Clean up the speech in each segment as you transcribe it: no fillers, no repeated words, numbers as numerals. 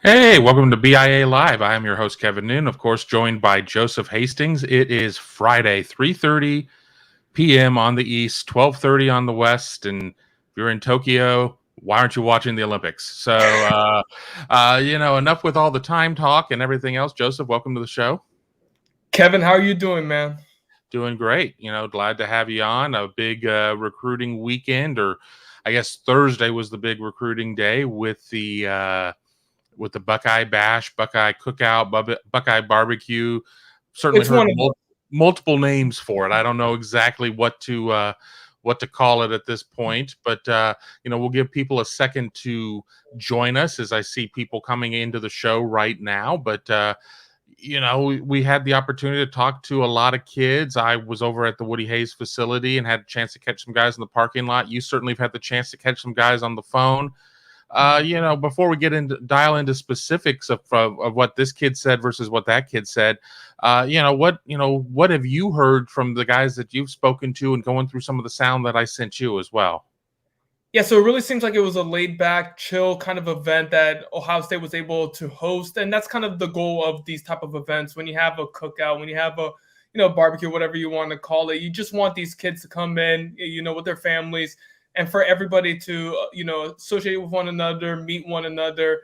Hey, welcome to BIA Live. I am your host, Kevin Noon, of course, joined by Joseph Hastings. It is Friday, 3:30 p.m. on the East, 12:30 on the West, and if you're in Tokyo, why aren't you watching the Olympics? Enough with all the time talk and everything else. Joseph, welcome to the show. Kevin, how are you doing, man? Doing great. Glad to have you on. A big recruiting weekend, or I guess Thursday was the big recruiting day with the Buckeye Bash, Buckeye Cookout, Buckeye BBQ. Certainly It's heard one of multiple names for it. I don't know exactly what to call it at this point, but we'll give people a second to join us as I see people coming into the show right now. But we had the opportunity to talk to a lot of kids. I was over at the Woody Hayes facility and had a chance to catch some guys in the parking lot. You certainly have had the chance to catch some guys on the phone. Before we dial into specifics of what this kid said versus what that kid said, what have you heard from the guys that you've spoken to and going through some of the sound that I sent you as well? Yeah, so it really seems like it was a laid back, chill kind of event that Ohio State was able to host. And that's kind of the goal of these type of events. When you have a cookout, when you have a barbecue, whatever you want to call it, you just want these kids to come in, with their families, and for everybody to associate with one another, meet one another,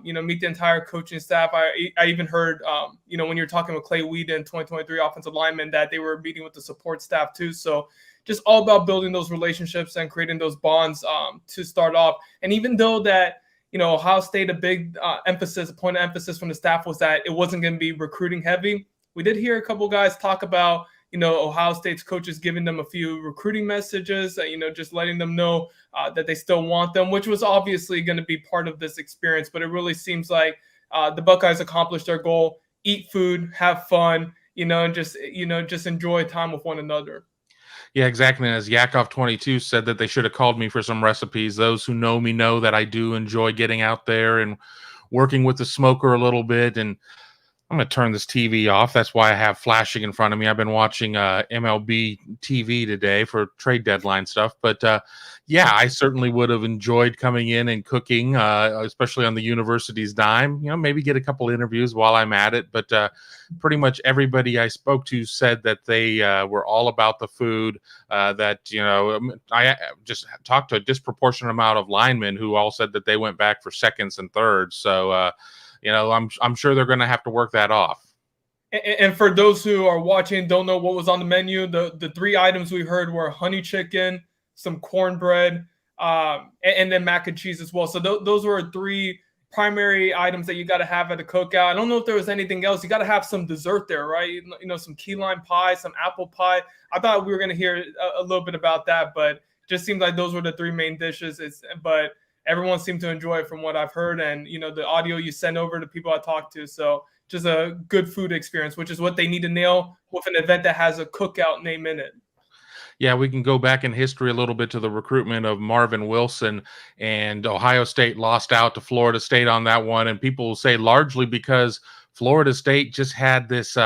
meet the entire coaching staff. I even heard when you're talking with Clay Whedon, 2023 offensive lineman, that they were meeting with the support staff too. So just all about building those relationships and creating those bonds to start off. And even though that Ohio State, a big point of emphasis from the staff was that it wasn't going to be recruiting heavy, we did hear a couple guys talk about Ohio State's coaches giving them a few recruiting messages, just letting them know that they still want them, which was obviously going to be part of this experience. But it really seems like the Buckeyes accomplished their goal: eat food, have fun, and just enjoy time with one another. Yeah, exactly. And as Yakov22 said, that they should have called me for some recipes. Those who know me know that I do enjoy getting out there and working with the smoker a little bit. And I'm going to turn this TV off. That's why I have flashing in front of me. I've been watching MLB TV today for trade deadline stuff. But yeah, I certainly would have enjoyed coming in and cooking, especially on the university's dime. Maybe get a couple interviews while I'm at it. But pretty much everybody I spoke to said that they were all about the food. I just talked to a disproportionate amount of linemen who all said that they went back for seconds and thirds. So, I'm sure they're going to have to work that off. And for those who are watching, don't know what was on the menu, the three items we heard were honey chicken, some cornbread, and then mac and cheese as well. So those were three primary items that you got to have at a cookout. I don't know if there was anything else. You got to have some dessert there, right? Some key lime pie, some apple pie. I thought we were going to hear a little bit about that, but just seems like those were the three main dishes. But everyone seemed to enjoy it from what I've heard, and the audio you send over to people I talked to. So just a good food experience, which is what they need to nail with an event that has a cookout name in it. Yeah, we can go back in history a little bit to the recruitment of Marvin Wilson, and Ohio State lost out to Florida State on that one. And people will say largely because Florida State just had this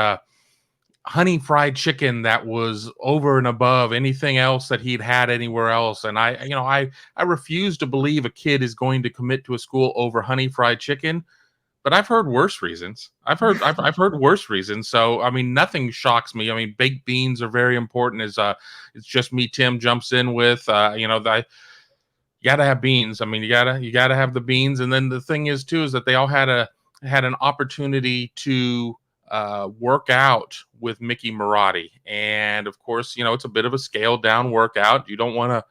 honey fried chicken that was over and above anything else that he'd had anywhere else. And I refuse to believe a kid is going to commit to a school over honey fried chicken. But I've heard worse reasons. I've heard worse reasons. So I mean, nothing shocks me. I mean, baked beans are very important. As it's just me. Tim jumps in with you got to have beans. I mean, you gotta have the beans. And then the thing is too is that they all had an opportunity to work out with Mickey Marotti, and of course, it's a bit of a scaled down workout. You don't want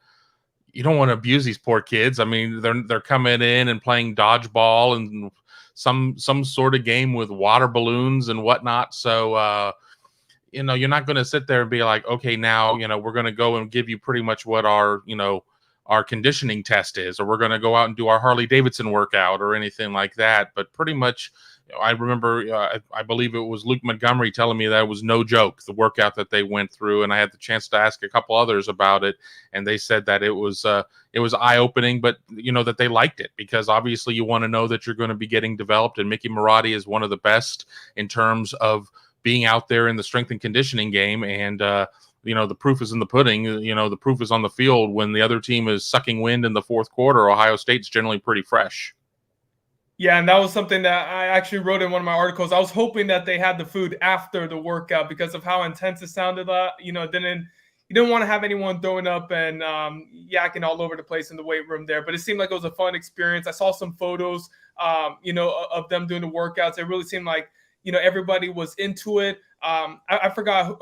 to abuse these poor kids. I mean, they're coming in and playing dodgeball and some sort of game with water balloons and whatnot. So, you're not going to sit there and be like, okay, now, we're going to go and give you pretty much what our conditioning test is, or we're going to go out and do our Harley Davidson workout or anything like that. But pretty much, I remember, I believe it was Luke Montgomery telling me that it was no joke, the workout that they went through. And I had the chance to ask a couple others about it, and they said that it was eye-opening, but that they liked it, because obviously you want to know that you're going to be getting developed. And Mickey Marotti is one of the best in terms of being out there in the strength and conditioning game. And, the proof is in the pudding. The proof is on the field. When the other team is sucking wind in the fourth quarter, Ohio State's generally pretty fresh. Yeah, and that was something that I actually wrote in one of my articles. I was hoping that they had the food after the workout because of how intense it sounded. You didn't want to have anyone throwing up and yakking all over the place in the weight room there. But it seemed like it was a fun experience. I saw some photos, of them doing the workouts. It really seemed like everybody was into it. I forgot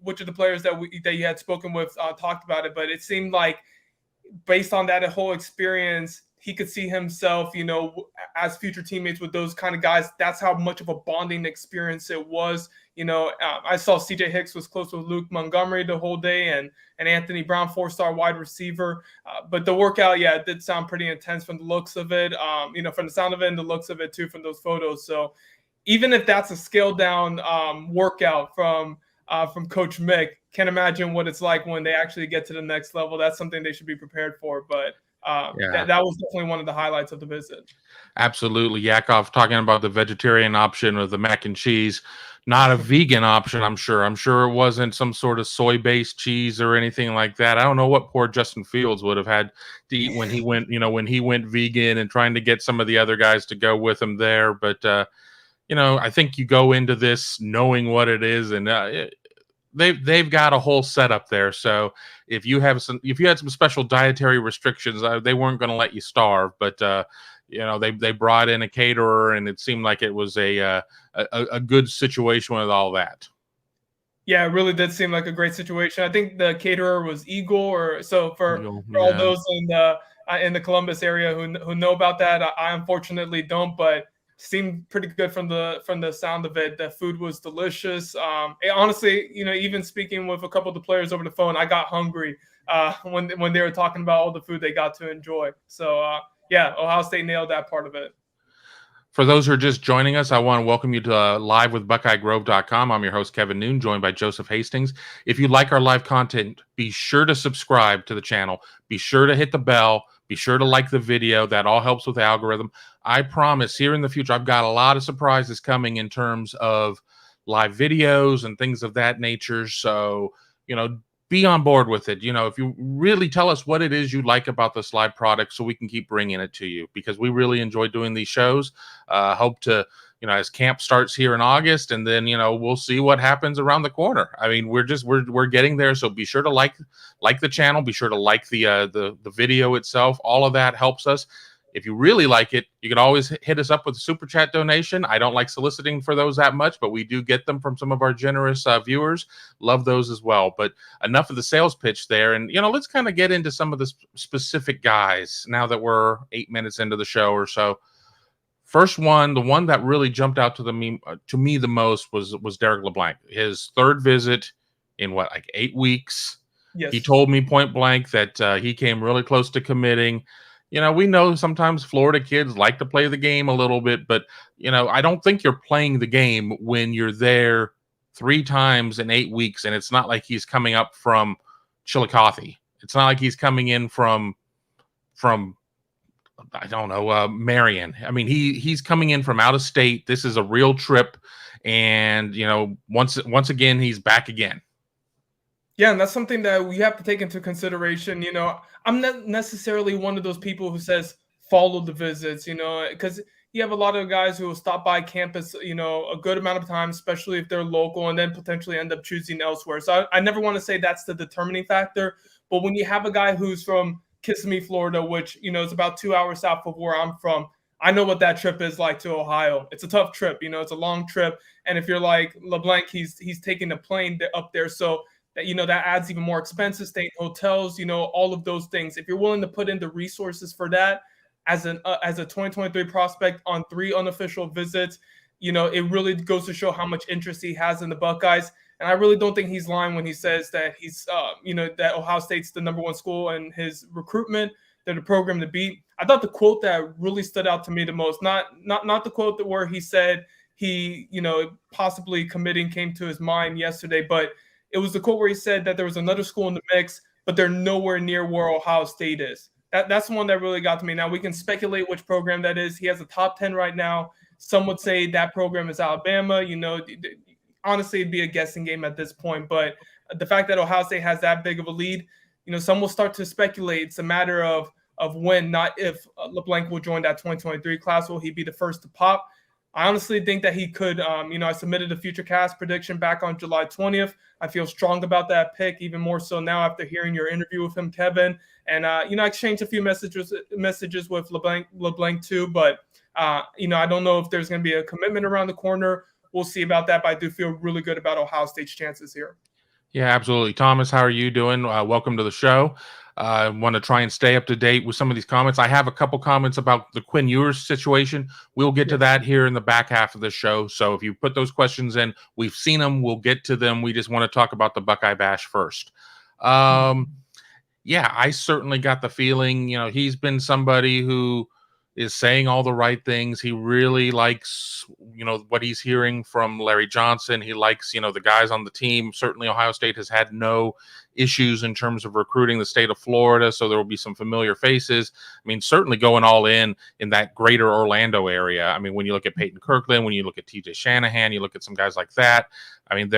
which of the players that you had spoken with talked about it, but it seemed like based on that whole experience, he could see himself, as future teammates with those kind of guys. That's how much of a bonding experience it was. I saw CJ Hicks was close with Luke Montgomery the whole day, and Anthony Brown, 4-star wide receiver. But the workout, yeah, it did sound pretty intense from the looks of it. From the sound of it and the looks of it too, from those photos. So even if that's a scaled down workout from Coach Mick, can't imagine what it's like when they actually get to the next level. That's something they should be prepared for. But that was definitely one of the highlights of the visit. Absolutely. Yakov talking about the vegetarian option with the mac and cheese, not a vegan option, I'm sure. I'm sure it wasn't some sort of soy-based cheese or anything like that. I don't know what poor Justin Fields would have had to eat when he went vegan and trying to get some of the other guys to go with him there. But, I think you go into this knowing what it is, and they've got a whole setup there. So if you had some special dietary restrictions, they weren't going to let you starve. But they brought in a caterer, and it seemed like it was a good situation with all that. Yeah, it really did seem like a great situation. I think the caterer was Eagle, for all those in the Columbus area who know about that, I unfortunately don't, but seemed pretty good from the sound of it. The food was delicious. Honestly, even speaking with a couple of the players over the phone, I got hungry when they were talking about all the food they got to enjoy. So yeah, Ohio State nailed that part of it. For those who are just joining us, I want to welcome you to live with BuckeyeGrove.com. I'm your host, Kevin Noon, joined by Joseph Hastings. If you like our live content, be sure to subscribe to the channel. Be sure to hit the bell. Be sure to like the video. That all helps with the algorithm. I promise here in the future, I've got a lot of surprises coming in terms of live videos and things of that nature. So, be on board with it. If you really tell us what it is you like about this live product so we can keep bringing it to you, because we really enjoy doing these shows. Hope to, as camp starts here in August, and then, we'll see what happens around the corner. I mean, we're getting there. So be sure to like the channel. Be sure to like the video itself. All of that helps us. If you really like it, you can always hit us up with a super chat donation. I don't like soliciting for those that much, but we do get them from some of our generous viewers. Love those as well. But enough of the sales pitch there. And, let's kind of get into some of the specific guys now that we're 8 minutes into the show or so. First one, the one that really jumped out to me the most was Derek LeBlanc. His third visit in 8 weeks. Yes. He told me point blank that he came really close to committing. We know sometimes Florida kids like to play the game a little bit, but, I don't think you're playing the game when you're there 3 times in 8 weeks. And it's not like he's coming up from Chillicothe. It's not like he's coming in from I don't know, Marion. I mean, he's coming in from out of state. This is a real trip. And, once again, he's back again. Yeah, and that's something that we have to take into consideration. I'm not necessarily one of those people who says follow the visits, because you have a lot of guys who will stop by campus, a good amount of time, especially if they're local, and then potentially end up choosing elsewhere. So I never want to say that's the determining factor. But when you have a guy who's from Kissimmee, Florida, which, is about 2 hours south of where I'm from, I know what that trip is like to Ohio. It's a tough trip, it's a long trip. And if you're like LeBlanc, he's taking a plane up there. So that adds even more expenses, staying in hotels, all of those things. If you're willing to put in the resources for that as a 2023 prospect on 3 unofficial visits, it really goes to show how much interest he has in the Buckeyes. And I really don't think he's lying when he says that he's, that Ohio State's the number 1 school in his recruitment. They're the program to beat. I thought the quote that really stood out to me the most, not the quote where he said he, possibly committing came to his mind yesterday, but it was the quote where he said that there was another school in the mix, but they're nowhere near where Ohio State is. That's the one that really got to me. Now, we can speculate which program that is. He has a top 10 right now. Some would say that program is Alabama. Honestly, it'd be a guessing game at this point. But the fact that Ohio State has that big of a lead, some will start to speculate. It's a matter of of when, not if, LeBlanc will join that 2023 class. Will he be the first to pop? I honestly think that he could. I submitted a future cast prediction back on July 20th. I feel strong about that pick, even more so now after hearing your interview with him, Kevin. And I exchanged a few messages with LeBlanc too. But I don't know if there's going to be a commitment around the corner. We'll see about that. But I do feel really good about Ohio State's chances here. Yeah, absolutely. Thomas, how are you doing? Welcome to the show. I want to try and stay up to date with some of these comments. I have a couple comments about the Quinn Ewers situation. We'll get to that here in the back half of the show. So if you put those questions in, we've seen them. We'll get to them. We just want to talk about the Buckeye Bash first. Yeah, I certainly got the feeling, he's been somebody who is saying all the right things. He really likes, what he's hearing from Larry Johnson. He likes, the guys on the team. Certainly Ohio State has had no issues in terms of recruiting the state of Florida, so there will be some familiar faces. I mean, certainly going all in that greater Orlando area. I mean, when you look at Peyton Kirkland, when you look at TJ Shanahan, you look at some guys like that. I mean,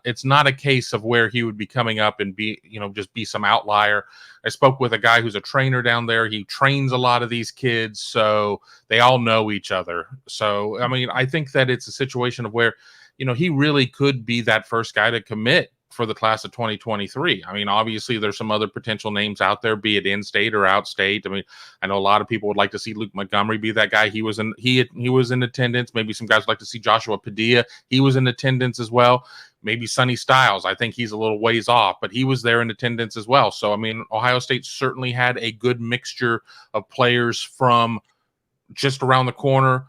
it's not a case of where he would be coming up and be, just be some outlier. I spoke with a guy who's a trainer down there. He trains a lot of these kids, so they all know each other. So, I mean, I think that it's a situation of where, he really could be that first guy to commit for the class of 2023. I mean, obviously there's some other potential names out there, be it in-state or out-state. I mean, I know a lot of people would like to see Luke Montgomery be that guy. He was in attendance. Maybe some guys would like to see Joshua Padilla. He was in attendance as well. Maybe Sonny Styles. I think he's a little ways off, but he was there in attendance as well. So, I mean, Ohio State certainly had a good mixture of players from just around the corner,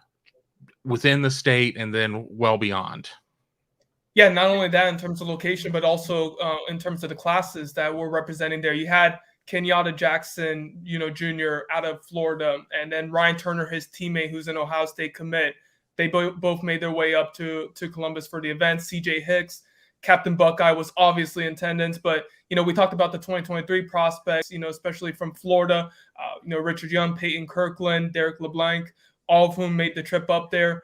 within the state, and then well beyond. Yeah, not only that in terms of location, but also in terms of the classes that we're representing there. You had Kenyatta Jackson, Jr. out of Florida, and then Ryan Turner, his teammate, who's an Ohio State commit. They both made their way up to Columbus for the event. CJ Hicks, Captain Buckeye, was obviously in attendance, but we talked about the 2023 prospects, especially from Florida. Richard Young, Peyton Kirkland, Derek LeBlanc, all of whom made the trip up there.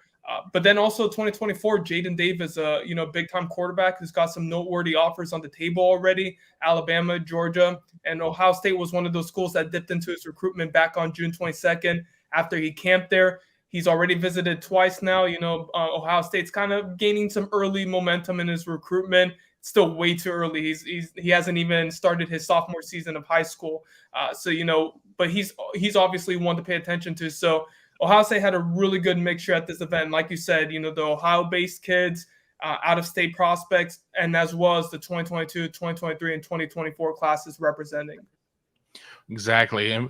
But then also 2024, Jaden Davis, big-time quarterback who's got some noteworthy offers on the table already. Alabama, Georgia, and Ohio State was one of those schools that dipped into his recruitment back on June 22nd after he camped there. He's already visited twice now. Ohio State's kind of gaining some early momentum in his recruitment. It's still way too early. He hasn't even started his sophomore season of high school. But he's obviously one to pay attention to. So Ohio State had a really good mixture at this event. Like you said, the Ohio-based kids, out-of-state prospects, and as well as the 2022, 2023, and 2024 classes representing. Exactly. And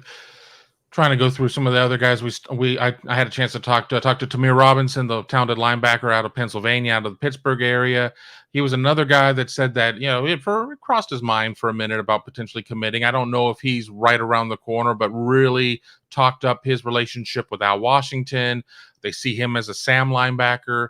trying to go through some of the other guys, I had a chance to talk to Tamir Robinson, the talented linebacker out of Pennsylvania, out of the Pittsburgh area. He was another guy that said that, it crossed his mind for a minute about potentially committing. I don't know if he's right around the corner, but really talked up his relationship with Al Washington. They see him as a Sam linebacker.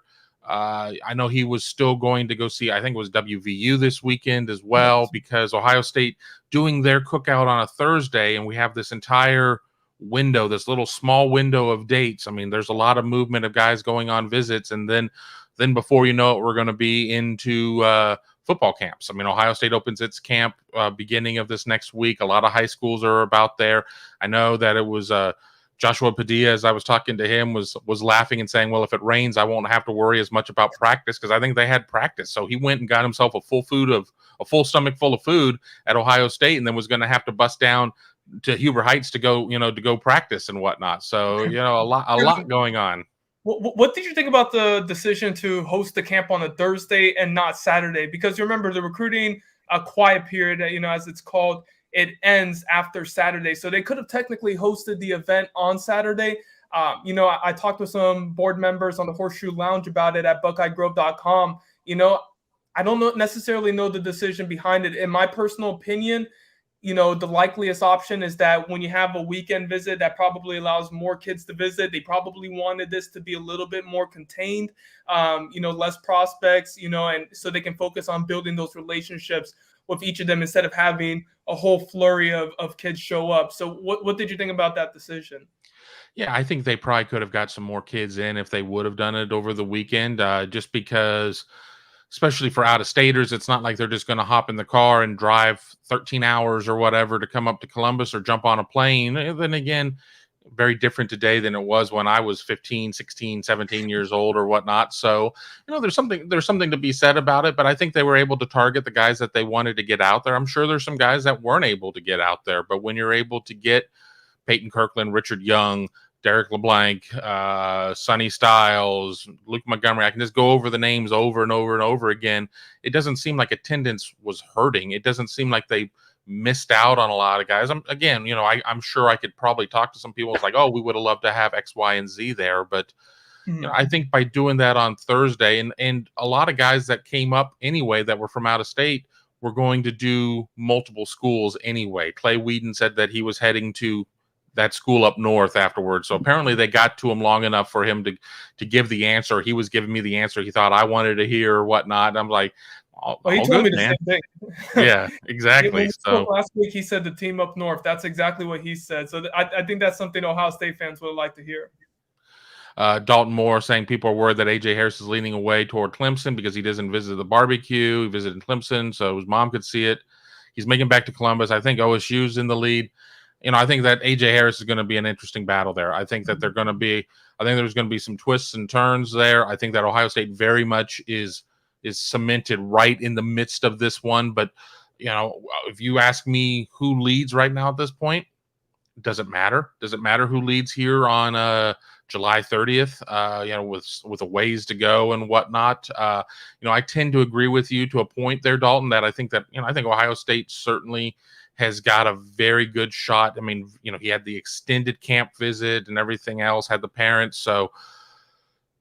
I know he was still going to go see, I think it was WVU this weekend as well, because Ohio State doing their cookout on a Thursday, and we have this entire window, this little small window of dates. I mean, there's a lot of movement of guys going on visits, and then before you know it, we're going to be into football camps. I mean, Ohio State opens its camp beginning of this next week. A lot of high schools are about there. I know that it was Joshua Padilla, as I was talking to him, was laughing and saying, well, if it rains, I won't have to worry as much about practice, because I think they had practice. So he went and got himself a full stomach full of food at Ohio State, and then was going to have to bust down to Huber Heights to go practice and whatnot. So, a lot going on. What did you think about the decision to host the camp on a Thursday and not Saturday? Because you remember the recruiting quiet period, as it's called, it ends after Saturday. So they could have technically hosted the event on Saturday. I talked with some board members on the Horseshoe Lounge about it at BuckeyeGrove.com. I don't necessarily know the decision behind it. In my personal opinion, the likeliest option is that when you have a weekend visit, that probably allows more kids to visit. They probably wanted this to be a little bit more contained, less prospects, and so they can focus on building those relationships with each of them instead of having a whole flurry of kids show up. So what did you think about that decision? Yeah, I think they probably could have got some more kids in if they would have done it over the weekend, just because especially for out-of-staters, it's not like they're just going to hop in the car and drive 13 hours or whatever to come up to Columbus or jump on a plane. And then again, very different today than it was when I was 15, 16, 17 years old or whatnot. So, there's something to be said about it, but I think they were able to target the guys that they wanted to get out there. I'm sure there's some guys that weren't able to get out there, but when you're able to get Peyton Kirkland, Richard Young, Derek LeBlanc, Sonny Styles, Luke Montgomery, I can just go over the names over and over and over again. It doesn't seem like attendance was hurting. It doesn't seem like they missed out on a lot of guys. I'm sure I could probably talk to some people. It's like, oh, we would have loved to have X, Y, and Z there. But I think by doing that on Thursday, and a lot of guys that came up anyway that were from out of state were going to do multiple schools anyway. Clay Whedon said that he was heading to that school up north afterwards. So apparently they got to him long enough for him to give the answer. He was giving me the answer he thought I wanted to hear or whatnot. And I'm like, he told me the same thing. Yeah, exactly. So last week he said the team up north. That's exactly what he said. So I think that's something Ohio State fans would like to hear. Dalton Moore saying people are worried that AJ Harris is leaning away toward Clemson because he doesn't visit the barbecue. He visited Clemson so his mom could see it. He's making back to Columbus. I think OSU's in the lead. I think that AJ Harris is going to be an interesting battle there. I think that there's going to be some twists and turns there. I think that Ohio State very much is cemented right in the midst of this one. But, if you ask me who leads right now at this point, does it matter? Does it matter who leads here on July 30th, with a ways to go and whatnot? I tend to agree with you to a point there, Dalton, that I think Ohio State certainly has got a very good shot. I mean, he had the extended camp visit and everything else, had the parents. So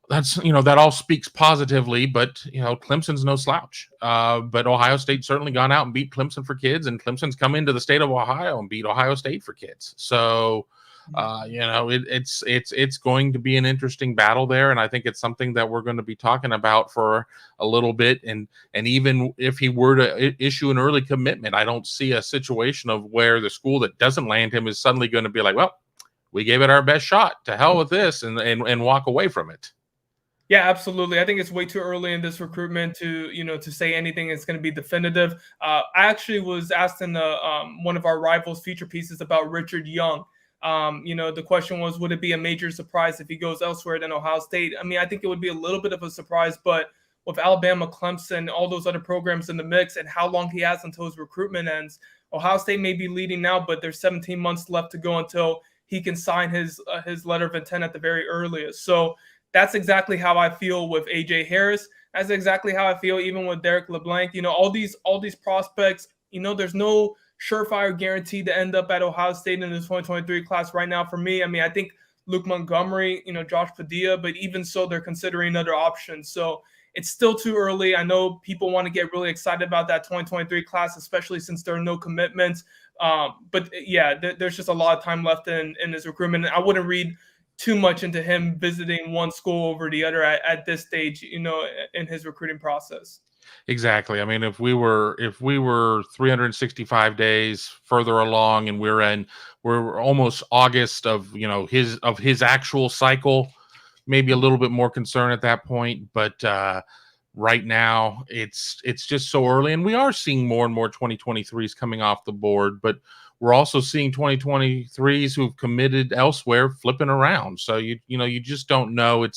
that's, that all speaks positively, but, Clemson's no slouch. But Ohio State's certainly gone out and beat Clemson for kids, and Clemson's come into the state of Ohio and beat Ohio State for kids. So, it's going to be an interesting battle there. And I think it's something that we're going to be talking about for a little bit. And even if he were to issue an early commitment, I don't see a situation of where the school that doesn't land him is suddenly going to be like, well, we gave it our best shot, to hell with this, and walk away from it. Yeah, absolutely. I think it's way too early in this recruitment to say anything is going to be definitive. I actually was asked in one of our rivals feature pieces about Richard Young. The question was, would it be a major surprise if he goes elsewhere than Ohio State? I mean, I think it would be a little bit of a surprise, but with Alabama, Clemson, all those other programs in the mix and how long he has until his recruitment ends, Ohio State may be leading now, but there's 17 months left to go until he can sign his letter of intent at the very earliest. So that's exactly how I feel with AJ Harris. That's exactly how I feel even with Derek LeBlanc. All these prospects, there's no surefire guarantee to end up at Ohio State in the 2023 class right now for me. I mean, I think Luke Montgomery, Josh Padilla, but even so, they're considering other options. So it's still too early. I know people want to get really excited about that 2023 class, especially since there are no commitments. But yeah, there's just a lot of time left in his recruitment. I wouldn't read too much into him visiting one school over the other at this stage, in his recruiting process. Exactly. I mean, if we were 365 days further along and we're almost August of his actual cycle, maybe a little bit more concern at that point. But right now it's just so early, and we are seeing more and more 2023s coming off the board, but we're also seeing 2023s who've committed elsewhere flipping around. So you just don't know.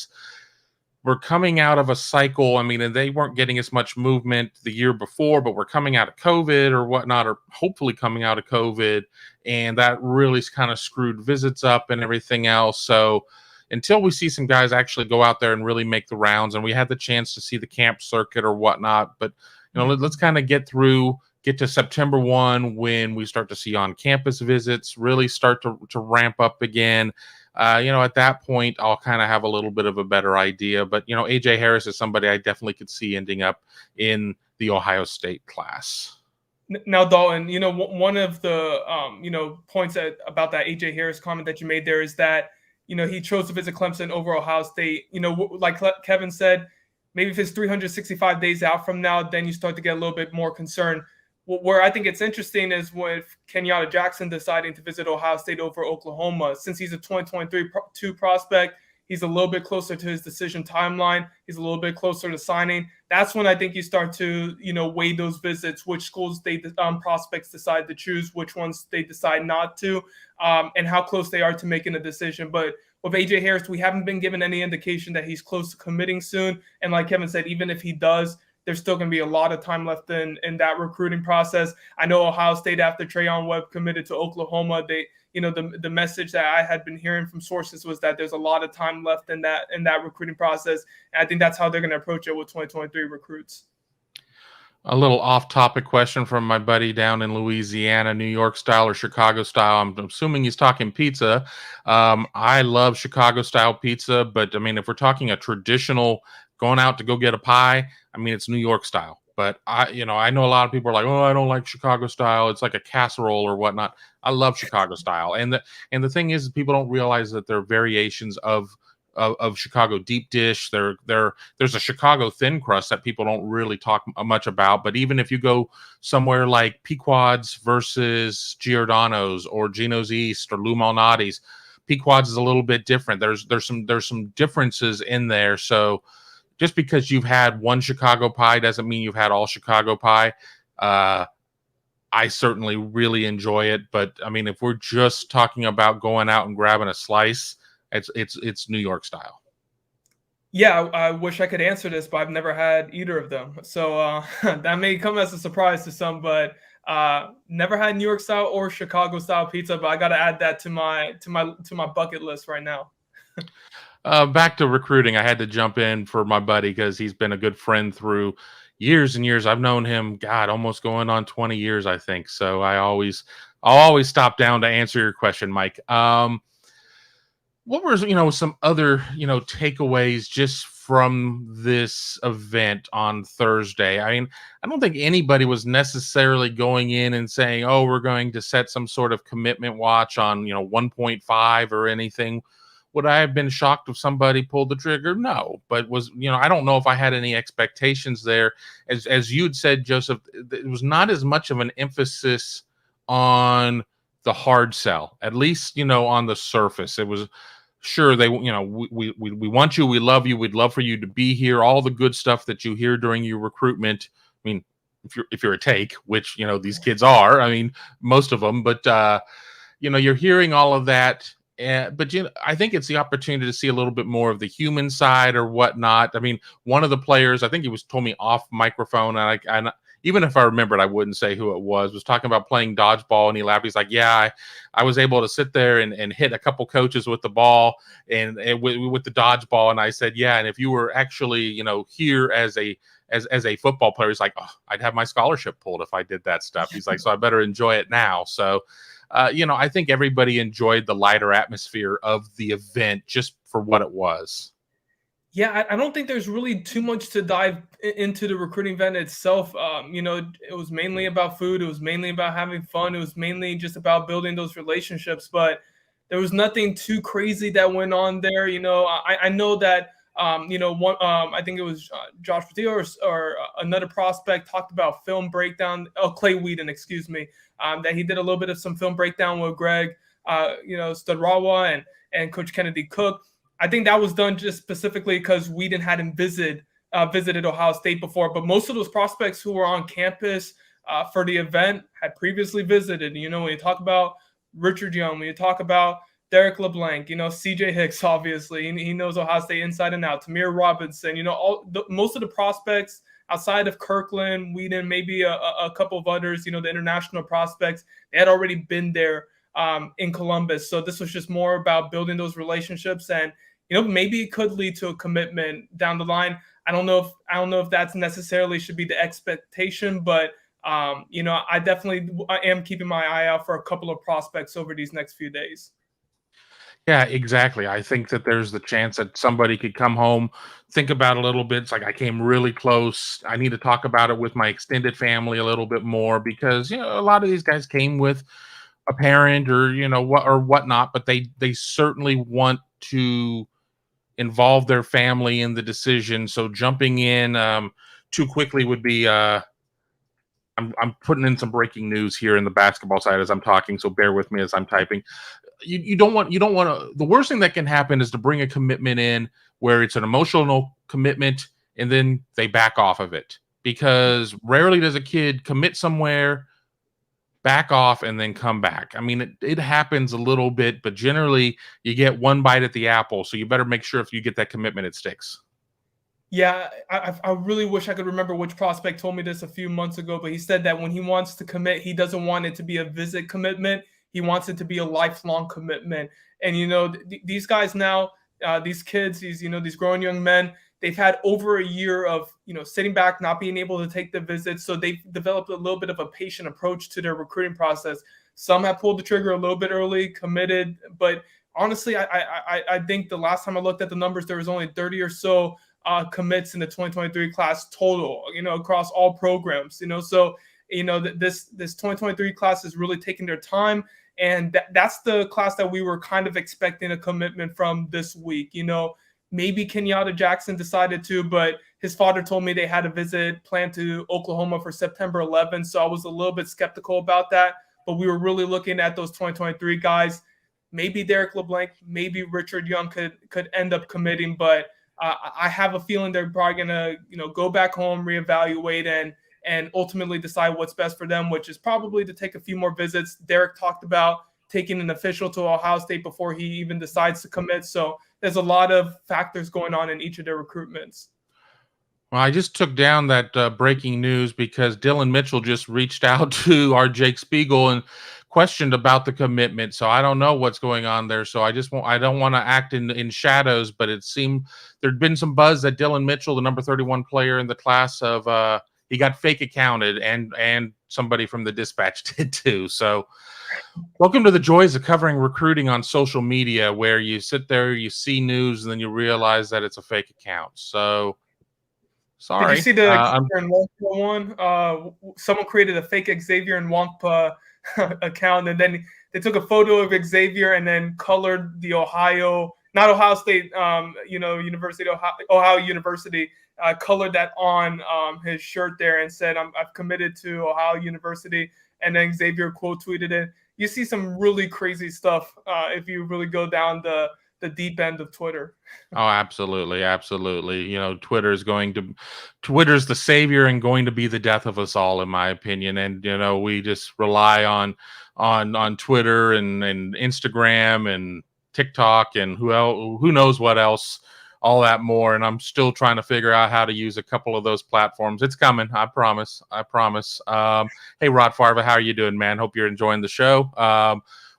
We're coming out of a cycle. I mean, and they weren't getting as much movement the year before, but we're coming out of COVID or whatnot, or hopefully coming out of COVID. And that really kind of screwed visits up and everything else. So until we see some guys actually go out there and really make the rounds, and we had the chance to see the camp circuit or whatnot, but let's kind of get to September 1 when we start to see on-campus visits really start to ramp up again. At that point, I'll kind of have a little bit of a better idea. But, AJ Harris is somebody I definitely could see ending up in the Ohio State class. Now, Dalton, one of the, points about that AJ Harris comment that you made there is that, he chose to visit Clemson over Ohio State. Like Kevin said, maybe if it's 365 days out from now, then you start to get a little bit more concerned. Where I think it's interesting is with Kenyatta Jackson deciding to visit Ohio State over Oklahoma. Since he's a 2023 prospect, he's a little bit closer to his decision timeline, he's a little bit closer to signing, that's when I think you start to, weigh those visits, which schools prospects decide to choose, which ones they decide not to, and how close they are to making a decision. But with AJ Harris, we haven't been given any indication that he's close to committing soon. And like Kevin said, even if he does, there's still going to be a lot of time left in that recruiting process. I know Ohio State, after Trayon Webb committed to Oklahoma, the message that I had been hearing from sources was that there's a lot of time left in that recruiting process. And I think that's how they're going to approach it with 2023 recruits. A little off-topic question from my buddy down in Louisiana: New York style or Chicago style? I'm assuming he's talking pizza. I love Chicago style pizza, but I mean, if we're talking a traditional going out to go get a pie, I mean, it's New York style. But I know a lot of people are like, oh, I don't like Chicago style. It's like a casserole or whatnot. I love Chicago style. And the thing is, people don't realize that there are variations of Chicago deep dish. There's a Chicago thin crust that people don't really talk much about. But even if you go somewhere like Pequod's versus Giordano's or Gino's East or Lou Malnati's, Pequod's is a little bit different. There's some differences in there. So just because you've had one Chicago pie doesn't mean you've had all Chicago pie. I certainly really enjoy it, but I mean, if we're just talking about going out and grabbing a slice, it's New York style. Yeah, I wish I could answer this, but I've never had either of them. So that may come as a surprise to some, but never had New York style or Chicago style pizza. But I got to add that to my bucket list right now. Back to recruiting, I had to jump in for my buddy because he's been a good friend through years and years. I've known him, God, almost going on 20 years, I think. So I'll always stop down to answer your question, Mike. What were some other takeaways just from this event on Thursday? I mean, I don't think anybody was necessarily going in and saying, oh, we're going to set some sort of commitment watch on 1.5 or anything. Would I have been shocked if somebody pulled the trigger? No, but I don't know if I had any expectations there. As you'd said, Joseph, it was not as much of an emphasis on the hard sell, at least, on the surface. It was sure we want you, we love you, we'd love for you to be here, all the good stuff that you hear during your recruitment. I mean, if you're a take, which, these kids are, I mean, most of them, but, you're hearing all of that. But I think it's the opportunity to see a little bit more of the human side or whatnot. I mean, one of the players, I think he told me off microphone, and even if I remembered, I wouldn't say who it was talking about playing dodgeball, and he laughed. He's like, yeah, I was able to sit there and hit a couple coaches with the ball and with the dodgeball. And I said, yeah, and if you were actually, here as a football player, he's like, oh, I'd have my scholarship pulled if I did that stuff. He's like, so I better enjoy it now. So, I think everybody enjoyed the lighter atmosphere of the event just for what it was. Yeah, I don't think there's really too much to dive into the recruiting event itself. It was mainly about food. It was mainly about having fun. It was mainly just about building those relationships. But there was nothing too crazy that went on there. I know that, I think it was Josh Patillo or another prospect talked about film breakdown. Oh, Clay Whedon, excuse me. That he did a little bit of some film breakdown with Greg, Studrawa and Coach Kennedy Cook. I think that was done just specifically because Whedon hadn't visited Ohio State before. But most of those prospects who were on campus for the event had previously visited. When you talk about Richard Young, when you talk about Derek LeBlanc, CJ Hicks, obviously, he knows Ohio State inside and out. Tamir Robinson, most of the prospects outside of Kirkland, Whedon, maybe a couple of others, the international prospects, they had already been there in Columbus. So this was just more about building those relationships, and maybe it could lead to a commitment down the line. I don't know if that's necessarily should be the expectation, but I definitely am keeping my eye out for a couple of prospects over these next few days. Yeah, exactly. I think that there's the chance that somebody could come home, think about it a little bit. It's like, I came really close. I need to talk about it with my extended family a little bit more because, a lot of these guys came with a parent or, whatnot, but they certainly want to involve their family in the decision. So jumping in too quickly would be I'm putting in some breaking news here in the basketball side as I'm talking, so bear with me as I'm typing. You don't want to. The worst thing that can happen is to bring a commitment in where it's an emotional commitment and then they back off of it, because rarely does a kid commit somewhere, back off, and then come back. I mean, it happens a little bit, but generally you get one bite at the apple, so you better make sure if you get that commitment, it sticks. Yeah, I really wish I could remember which prospect told me this a few months ago, but he said that when he wants to commit, he doesn't want it to be a visit commitment. He wants it to be a lifelong commitment. And, these guys now, these kids, these growing young men, they've had over a year of, sitting back, not being able to take the visits. So they've developed a little bit of a patient approach to their recruiting process. Some have pulled the trigger a little bit early, committed, but honestly, I think the last time I looked at the numbers, there was only 30 or so commits in the 2023 class total, across all programs, so, this 2023 class is really taking their time. And that's the class that we were kind of expecting a commitment from this week. Maybe Kenyatta Jackson decided to, but his father told me they had a visit planned to Oklahoma for September 11th. So I was a little bit skeptical about that, but we were really looking at those 2023 guys. Maybe Derek LeBlanc, maybe Richard Young could end up committing, but I have a feeling they're probably gonna, go back home, reevaluate, and ultimately decide what's best for them, which is probably to take a few more visits. Derek talked about taking an official to Ohio State before he even decides to commit. So there's a lot of factors going on in each of their recruitments. Well, I just took down that breaking news because Dylan Mitchell just reached out to our Jake Spiegel and questioned about the commitment. So I don't know what's going on there. So I don't want to act in shadows, but it seemed there'd been some buzz that Dylan Mitchell, the number 31 player in the class of, he got fake accounted, and somebody from the Dispatch did too. So welcome to the joys of covering recruiting on social media, where you sit there, you see news, and then you realize that it's a fake account. So sorry. Did you see the Xavier and Wongpa one? Someone created a fake Xavier and Wongpa account, and then they took a photo of Xavier and then colored the not Ohio State, University, Ohio University, colored that on his shirt there and said, I've committed to Ohio University. And then Xavier quote tweeted it. You see some really crazy stuff if you really go down the deep end of Twitter. Oh, absolutely. Absolutely. Twitter's the savior and going to be the death of us all, in my opinion. And, we just rely on Twitter and Instagram and TikTok and who knows what else, all that more. And I'm still trying to figure out how to use a couple of those platforms. It's coming. I promise. Hey, Rod Farva, how are you doing, man? Hope you're enjoying the show.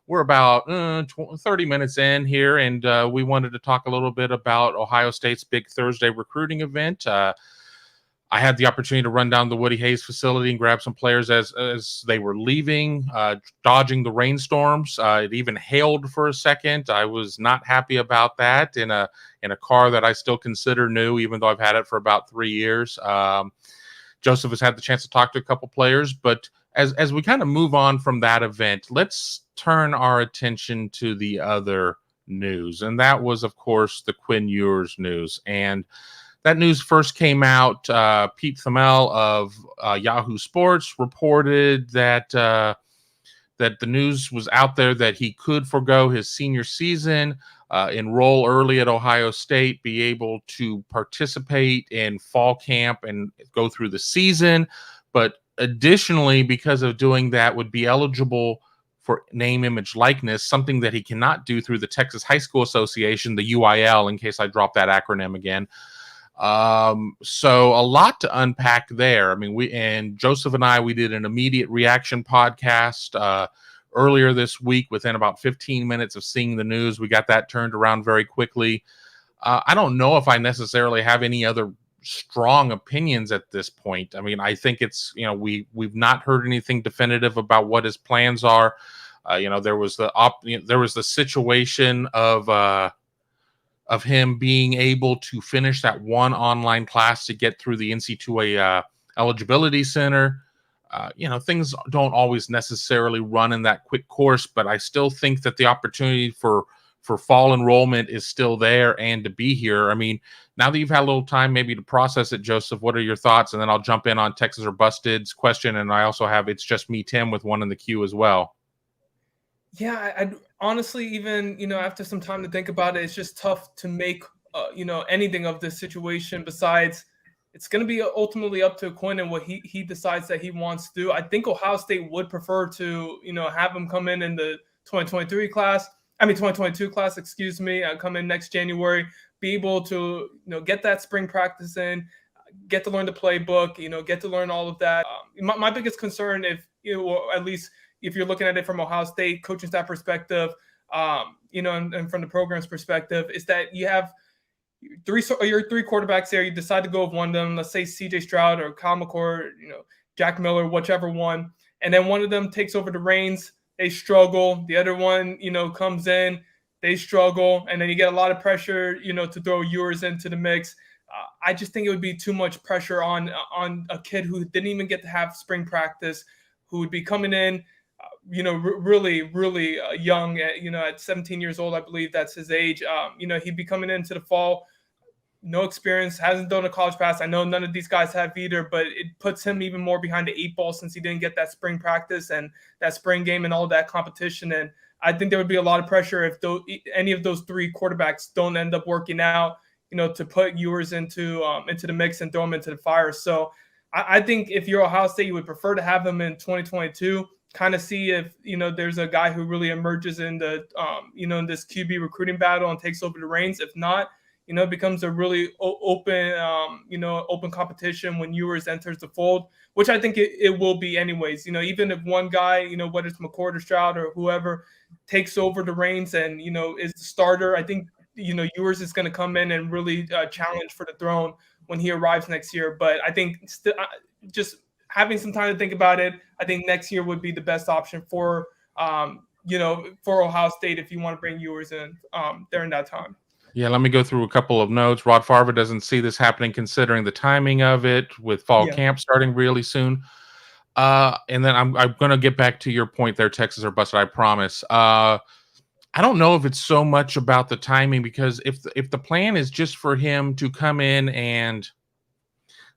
We're about 30 minutes in here, and we wanted to talk a little bit about Ohio State's big Thursday recruiting event. I had the opportunity to run down the Woody Hayes facility and grab some players as they were leaving, dodging the rainstorms. It even hailed for a second. I was not happy about that in a car that I still consider new, even though I've had it for about 3 years. Joseph has had the chance to talk to a couple players, but as we kind of move on from that event, let's turn our attention to the other news. And that was, of course, the Quinn Ewers news. And that news first came out. Pete Thamel of Yahoo Sports reported that the news was out there that he could forego his senior season, enroll early at Ohio State, be able to participate in fall camp and go through the season. But additionally, because of doing that, would be eligible for name, image, likeness, something that he cannot do through the Texas High School Association, the UIL, in case I drop that acronym again. So a lot to unpack there. I mean, Joseph and I, we did an immediate reaction podcast earlier this week. Within about 15 minutes of seeing the news, we got that turned around very quickly. I don't know if I necessarily have any other strong opinions at this point. I mean, I think it's, we've not heard anything definitive about what his plans are. There was the situation of him being able to finish that one online class to get through the NC2A eligibility center. Things don't always necessarily run in that quick course, but I still think that the opportunity for for fall enrollment is still there and to be here. I mean, now that you've had a little time maybe to process it, Joseph, what are your thoughts? And then I'll jump in on Texas or Busted's question. And I also have It's Just Me, Tim, with one in the queue as well. Yeah, I honestly, even, after some time to think about it, it's just tough to make, anything of this situation. Besides, it's going to be ultimately up to Quinn and what he decides that he wants to do. I think Ohio State would prefer to, have him come in the 2022 class, excuse me, come in next January, be able to, get that spring practice in, get to learn the playbook, get to learn all of that. My biggest concern, or at least if you're looking at it from Ohio State coaching staff perspective, and from the program's perspective, is that you have your three quarterbacks there. You decide to go with one of them, let's say CJ Stroud or Kyle McCord, Jack Miller, whichever one, and then one of them takes over the reins. They struggle. The other one, comes in, they struggle, and then you get a lot of pressure, to throw Ewers into the mix. I just think it would be too much pressure on a kid who didn't even get to have spring practice, who would be coming in, really, really young, at 17 years old, I believe that's his age. He'd be coming into the fall, no experience, hasn't done a college pass. I know none of these guys have either, but it puts him even more behind the 8 ball since he didn't get that spring practice and that spring game and all that competition. And I think there would be a lot of pressure if any of those three quarterbacks don't end up working out, to put Ewers into the mix and throw him into the fire. So I think if you're Ohio State, you would prefer to have him in 2022. Kind of see if, there's a guy who really emerges in the, in this QB recruiting battle and takes over the reins. If not, it becomes a really open, open competition when Ewers enters the fold, which I think it will be anyways. Even if one guy, whether it's McCord or Stroud or whoever takes over the reins and, is the starter, I think, Ewers is going to come in and really challenge for the throne when he arrives next year. But I think just having some time to think about it, I think next year would be the best option for Ohio State if you want to bring Ewers in during that time. Yeah, let me go through a couple of notes. Rod Farver doesn't see this happening considering the timing of it with fall camp starting really soon. And then I'm going to get back to your point there, Texas or Busted, I promise. I don't know if it's so much about the timing, because if the plan is just for him to come in and,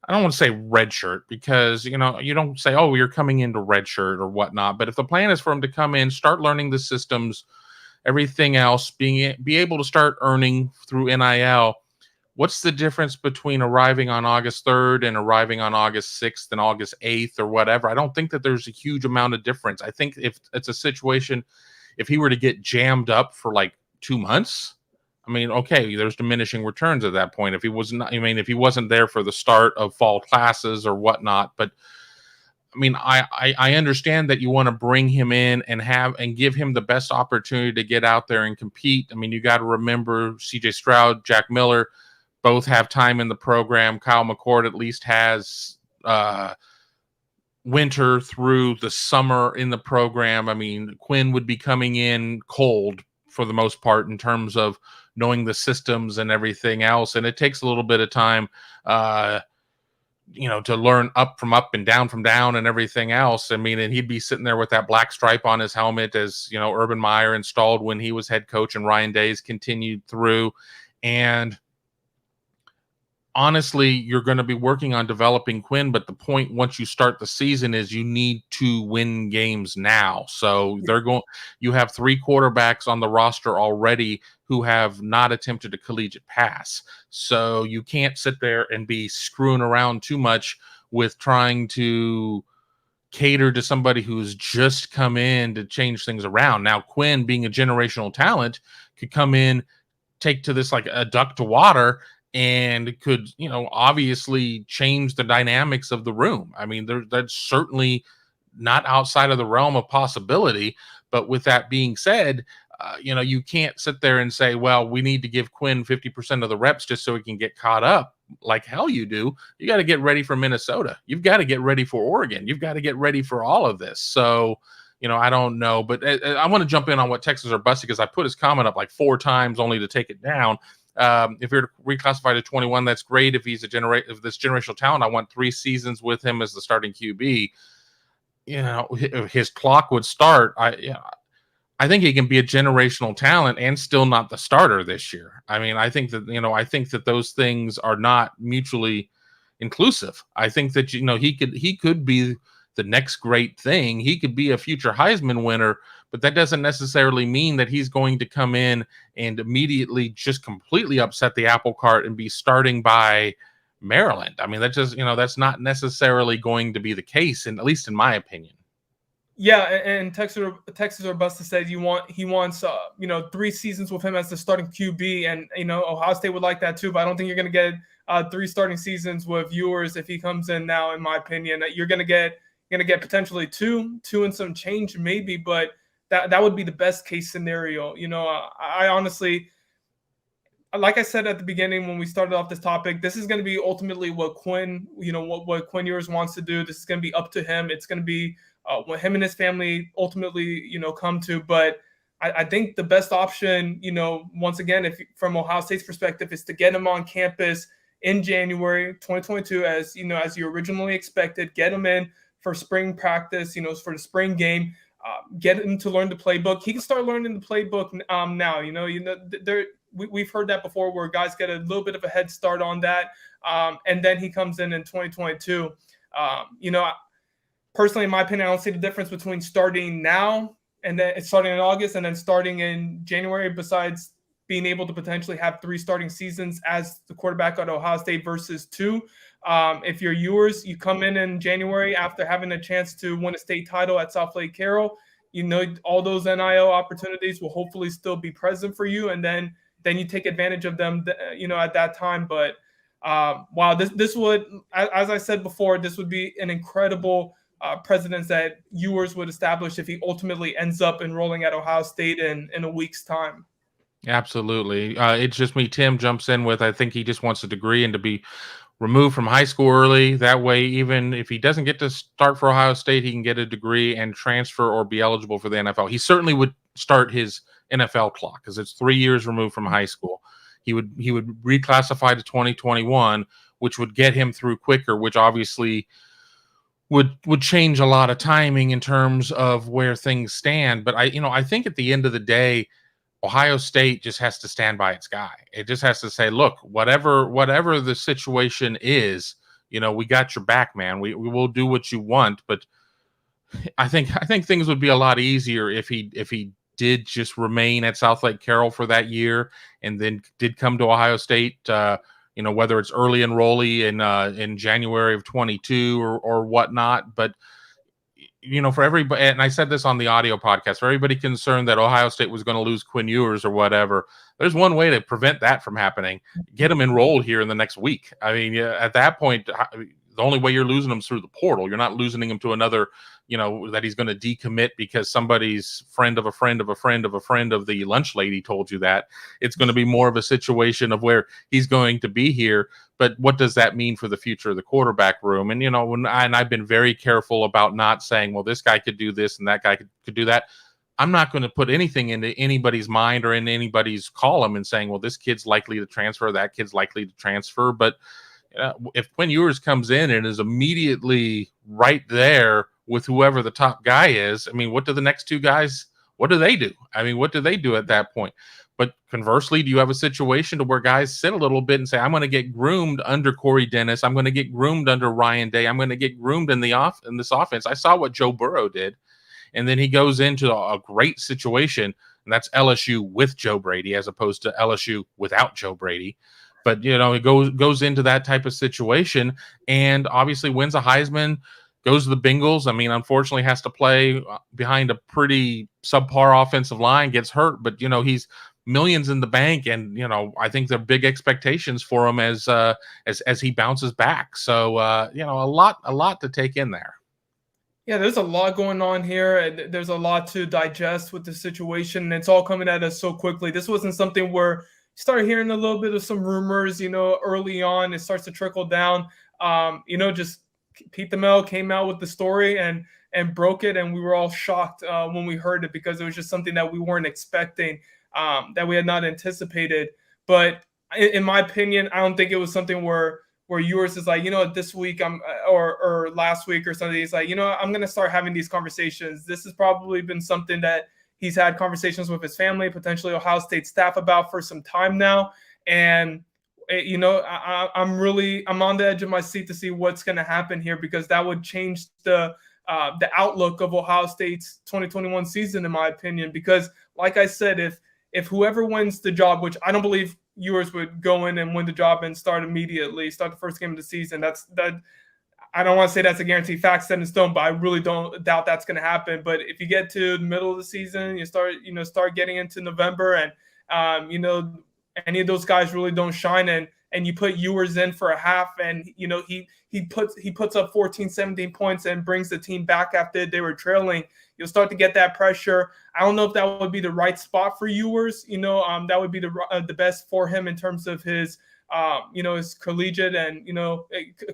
I don't want to say redshirt, because, you don't say, oh, you're coming into redshirt or whatnot. But if the plan is for him to come in, start learning the systems, everything else, be able to start earning through NIL, what's the difference between arriving on August 3rd and arriving on August 6th and August 8th or whatever? I don't think that there's a huge amount of difference. I think if it's a situation, if he were to get jammed up for like 2 months, I mean, okay, there's diminishing returns at that point. If he was not, if he wasn't there for the start of fall classes or whatnot, but I mean, I understand that you want to bring him in and give him the best opportunity to get out there and compete. I mean, you got to remember CJ Stroud, Jack Miller, both have time in the program. Kyle McCord at least has winter through the summer in the program. I mean, Quinn would be coming in cold for the most part in terms of knowing the systems and everything else. And it takes a little bit of time, to learn up and down from down and everything else. I mean, and he'd be sitting there with that black stripe on his helmet as, Urban Meyer installed when he was head coach and Ryan Days continued through. And honestly, you're going to be working on developing Quinn, but the point once you start the season is you need to win games now. So you have three quarterbacks on the roster already who have not attempted a collegiate pass. So you can't sit there and be screwing around too much with trying to cater to somebody who's just come in to change things around. Now, Quinn, being a generational talent, could come in, take to this like a duck to water, and could, obviously change the dynamics of the room. I mean, that's certainly not outside of the realm of possibility. But with that being said, you can't sit there and say, well, we need to give Quinn 50% of the reps just so he can get caught up like hell you do. You got to get ready for Minnesota. You've got to get ready for Oregon. You've got to get ready for all of this. So, I don't know. But I want to jump in on what Texas or Busted, because I put his comment up like 4 times only to take it down. If you're reclassified to 21, that's great. If he's if this generational talent, I want 3 seasons with him as the starting QB. His clock would start. I I think he can be a generational talent and still not the starter this year. I mean, I think that those things are not mutually inclusive. I think that he could be the next great thing. He could be a future Heisman winner, but that doesn't necessarily mean that he's going to come in and immediately just completely upset the apple cart and be starting by Maryland. I mean, that's not necessarily going to be the case, at least in my opinion. Yeah, and Texas or Busta said he wants 3 seasons with him as the starting QB, and Ohio State would like that too. But I don't think you're going to get 3 starting seasons with Ewers if he comes in now. In my opinion, you're going to get potentially two and some change maybe, but that would be the best case scenario. I honestly, like I said at the beginning when we started off this topic, this is going to be ultimately what Quinn Ewers wants to do. This is going to be up to him. It's going to be what him and his family ultimately, come to. But I think the best option, once again, if from Ohio State's perspective, is to get him on campus in January 2022, as you originally expected. Get him in for spring practice, for the spring game. Get him to learn the playbook. He can start learning the playbook now. We've heard that before, where guys get a little bit of a head start on that, and then he comes in 2022. Personally, in my opinion, I don't see the difference between starting now and then starting in August and then starting in January, besides being able to potentially have 3 starting seasons as the quarterback at Ohio State versus 2. If you're Ewers, you come in January after having a chance to win a state title at South Lake Carroll. All those NIL opportunities will hopefully still be present for you, and then you take advantage of them, at that time. But wow, this would, as I said before, this would be an incredible precedence that Ewers would establish if he ultimately ends up enrolling at Ohio State in a week's time. Absolutely. It's just me. Tim jumps in with, I think he just wants a degree and to be removed from high school early. That way, even if he doesn't get to start for Ohio State, he can get a degree and transfer or be eligible for the NFL. He certainly would start his NFL clock because it's 3 years removed from high school. He would reclassify to 2021, which would get him through quicker, which obviously would change a lot of timing in terms of where things stand. But I think at the end of the day, Ohio State just has to stand by its guy. It just has to say, look, whatever the situation is, we got your back, man. We will do what you want. But I think things would be a lot easier if he did just remain at South Lake Carroll for that year and then did come to Ohio State, whether it's early enrollee in January of 22 or whatnot. But for everybody, and I said this on the audio podcast, for everybody concerned that Ohio State was going to lose Quinn Ewers or whatever, there's one way to prevent that from happening. Get him enrolled here in the next week. I mean, at that point, the only way you're losing him is through the portal. You're not losing him to another, that he's going to decommit because somebody's friend of a friend of a friend of a friend of the lunch lady told you that. It's going to be more of a situation of where he's going to be here. But what does that mean for the future of the quarterback room? And, and I've been very careful about not saying, well, this guy could do this and that guy could do that. I'm not going to put anything into anybody's mind or in anybody's column and saying, well, this kid's likely to transfer, that kid's likely to transfer. But if Quinn Ewers comes in and is immediately right there with whoever the top guy is, I mean, what do the next 2 guys, what do they do? I mean, what do they do at that point? But conversely, do you have a situation to where guys sit a little bit and say, I'm going to get groomed under Corey Dennis. I'm going to get groomed under Ryan Day. I'm going to get groomed in this offense. I saw what Joe Burrow did. And then he goes into a great situation, and that's LSU with Joe Brady as opposed to LSU without Joe Brady. But, he goes into that type of situation and obviously wins a Heisman, goes to the Bengals. I mean, unfortunately has to play behind a pretty subpar offensive line, gets hurt, but, he's millions in the bank. And, I think there are big expectations for him as he bounces back. So, a lot to take in there. Yeah, there's a lot going on here. There's a lot to digest with the situation. And it's all coming at us so quickly. This wasn't something where you start hearing a little bit of some rumors, early on. It starts to trickle down. Just Pete the Mel came out with the story and broke it. And we were all shocked when we heard it because it was just something that we weren't expecting, that we had not anticipated. But in my opinion, I don't think it was something where Ewers is like, this week or last week or something. He's like, I'm going to start having these conversations. This has probably been something that he's had conversations with his family, potentially Ohio State staff about for some time now. And I'm on the edge of my seat to see what's going to happen here, because that would change the outlook of Ohio State's 2021 season, in my opinion. Because, like I said, if whoever wins the job, which I don't believe Ewers would go in and win the job and start the first game of the season. I don't want to say that's a guaranteed fact set in stone, but I really don't doubt that's going to happen. But if you get to the middle of the season, you start getting into November, and any of those guys really don't shine, and you put Ewers in for a half, and he puts up 14, 17 points and brings the team back after they were trailing, you'll start to get that pressure. I don't know if that would be the right spot for Ewers. That would be the best for him in terms of his his collegiate and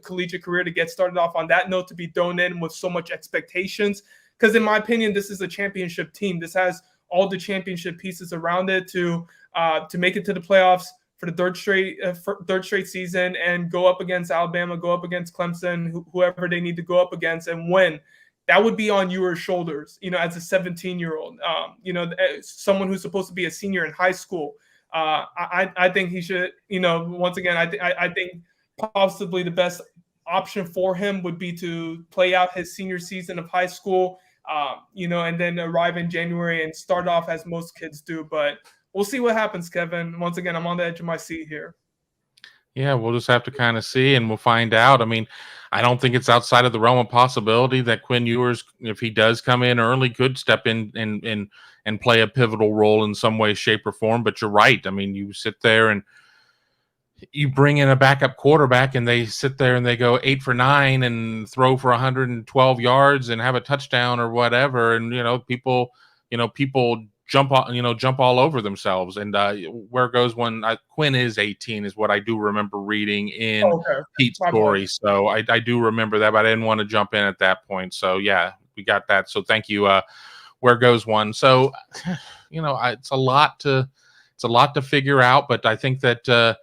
collegiate career, to get started off on that note, to be thrown in with so much expectations. Because in my opinion, this is a championship team. This has all the championship pieces around it to make it to the playoffs for the third straight season, and go up against Alabama, go up against Clemson, whoever they need to go up against, and win. That would be on Ewers' shoulders, as a 17-year-old, someone who's supposed to be a senior in high school. I think he should, once again, I think possibly the best option for him would be to play out his senior season of high school, and then arrive in January and start off as most kids do. But we'll see what happens, Kevin. Once again, I'm on the edge of my seat here. Yeah, we'll just have to kind of see, and we'll find out. I mean, I don't think it's outside of the realm of possibility that Quinn Ewers, if he does come in early, could step in and play a pivotal role in some way, shape, or form. But you're right. I mean, you sit there and you bring in a backup quarterback, and they sit there and they go 8 for 9 and throw for 112 yards and have a touchdown or whatever, and people jump all over themselves. And where goes when Quinn is 18 is what I do remember reading in Pete's story. So I do remember that, but I didn't want to jump in at that point. So yeah, we got that. So thank you. Where goes one? So it's a lot to figure out, but I think that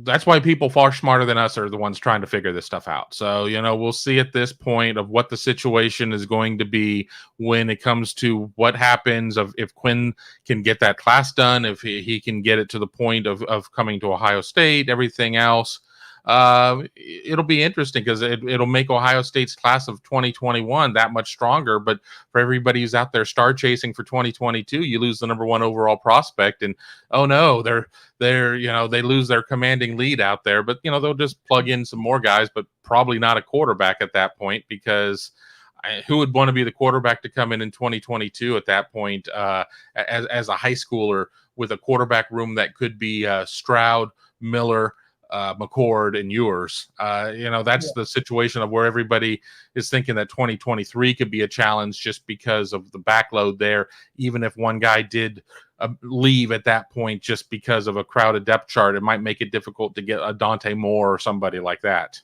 that's why people far smarter than us are the ones trying to figure this stuff out. So, we'll see at this point of what the situation is going to be when it comes to what happens if Quinn can get that class done, if he can get it to the point of coming to Ohio State, everything else. It'll be interesting because it'll make Ohio State's class of 2021 that much stronger. But for everybody who's out there star chasing for 2022, you lose the number 1 overall prospect, and oh no, they lose their commanding lead out there. But they'll just plug in some more guys, but probably not a quarterback at that point, because who would want to be the quarterback to come in 2022 at that point as a high schooler with a quarterback room that could be Stroud, Miller, McCord, and Ewers? That's the situation of where everybody is thinking that 2023 could be a challenge just because of the backload there, even if one guy did leave at that point just because of a crowded depth chart. It might make it difficult to get a Dante Moore or somebody like that.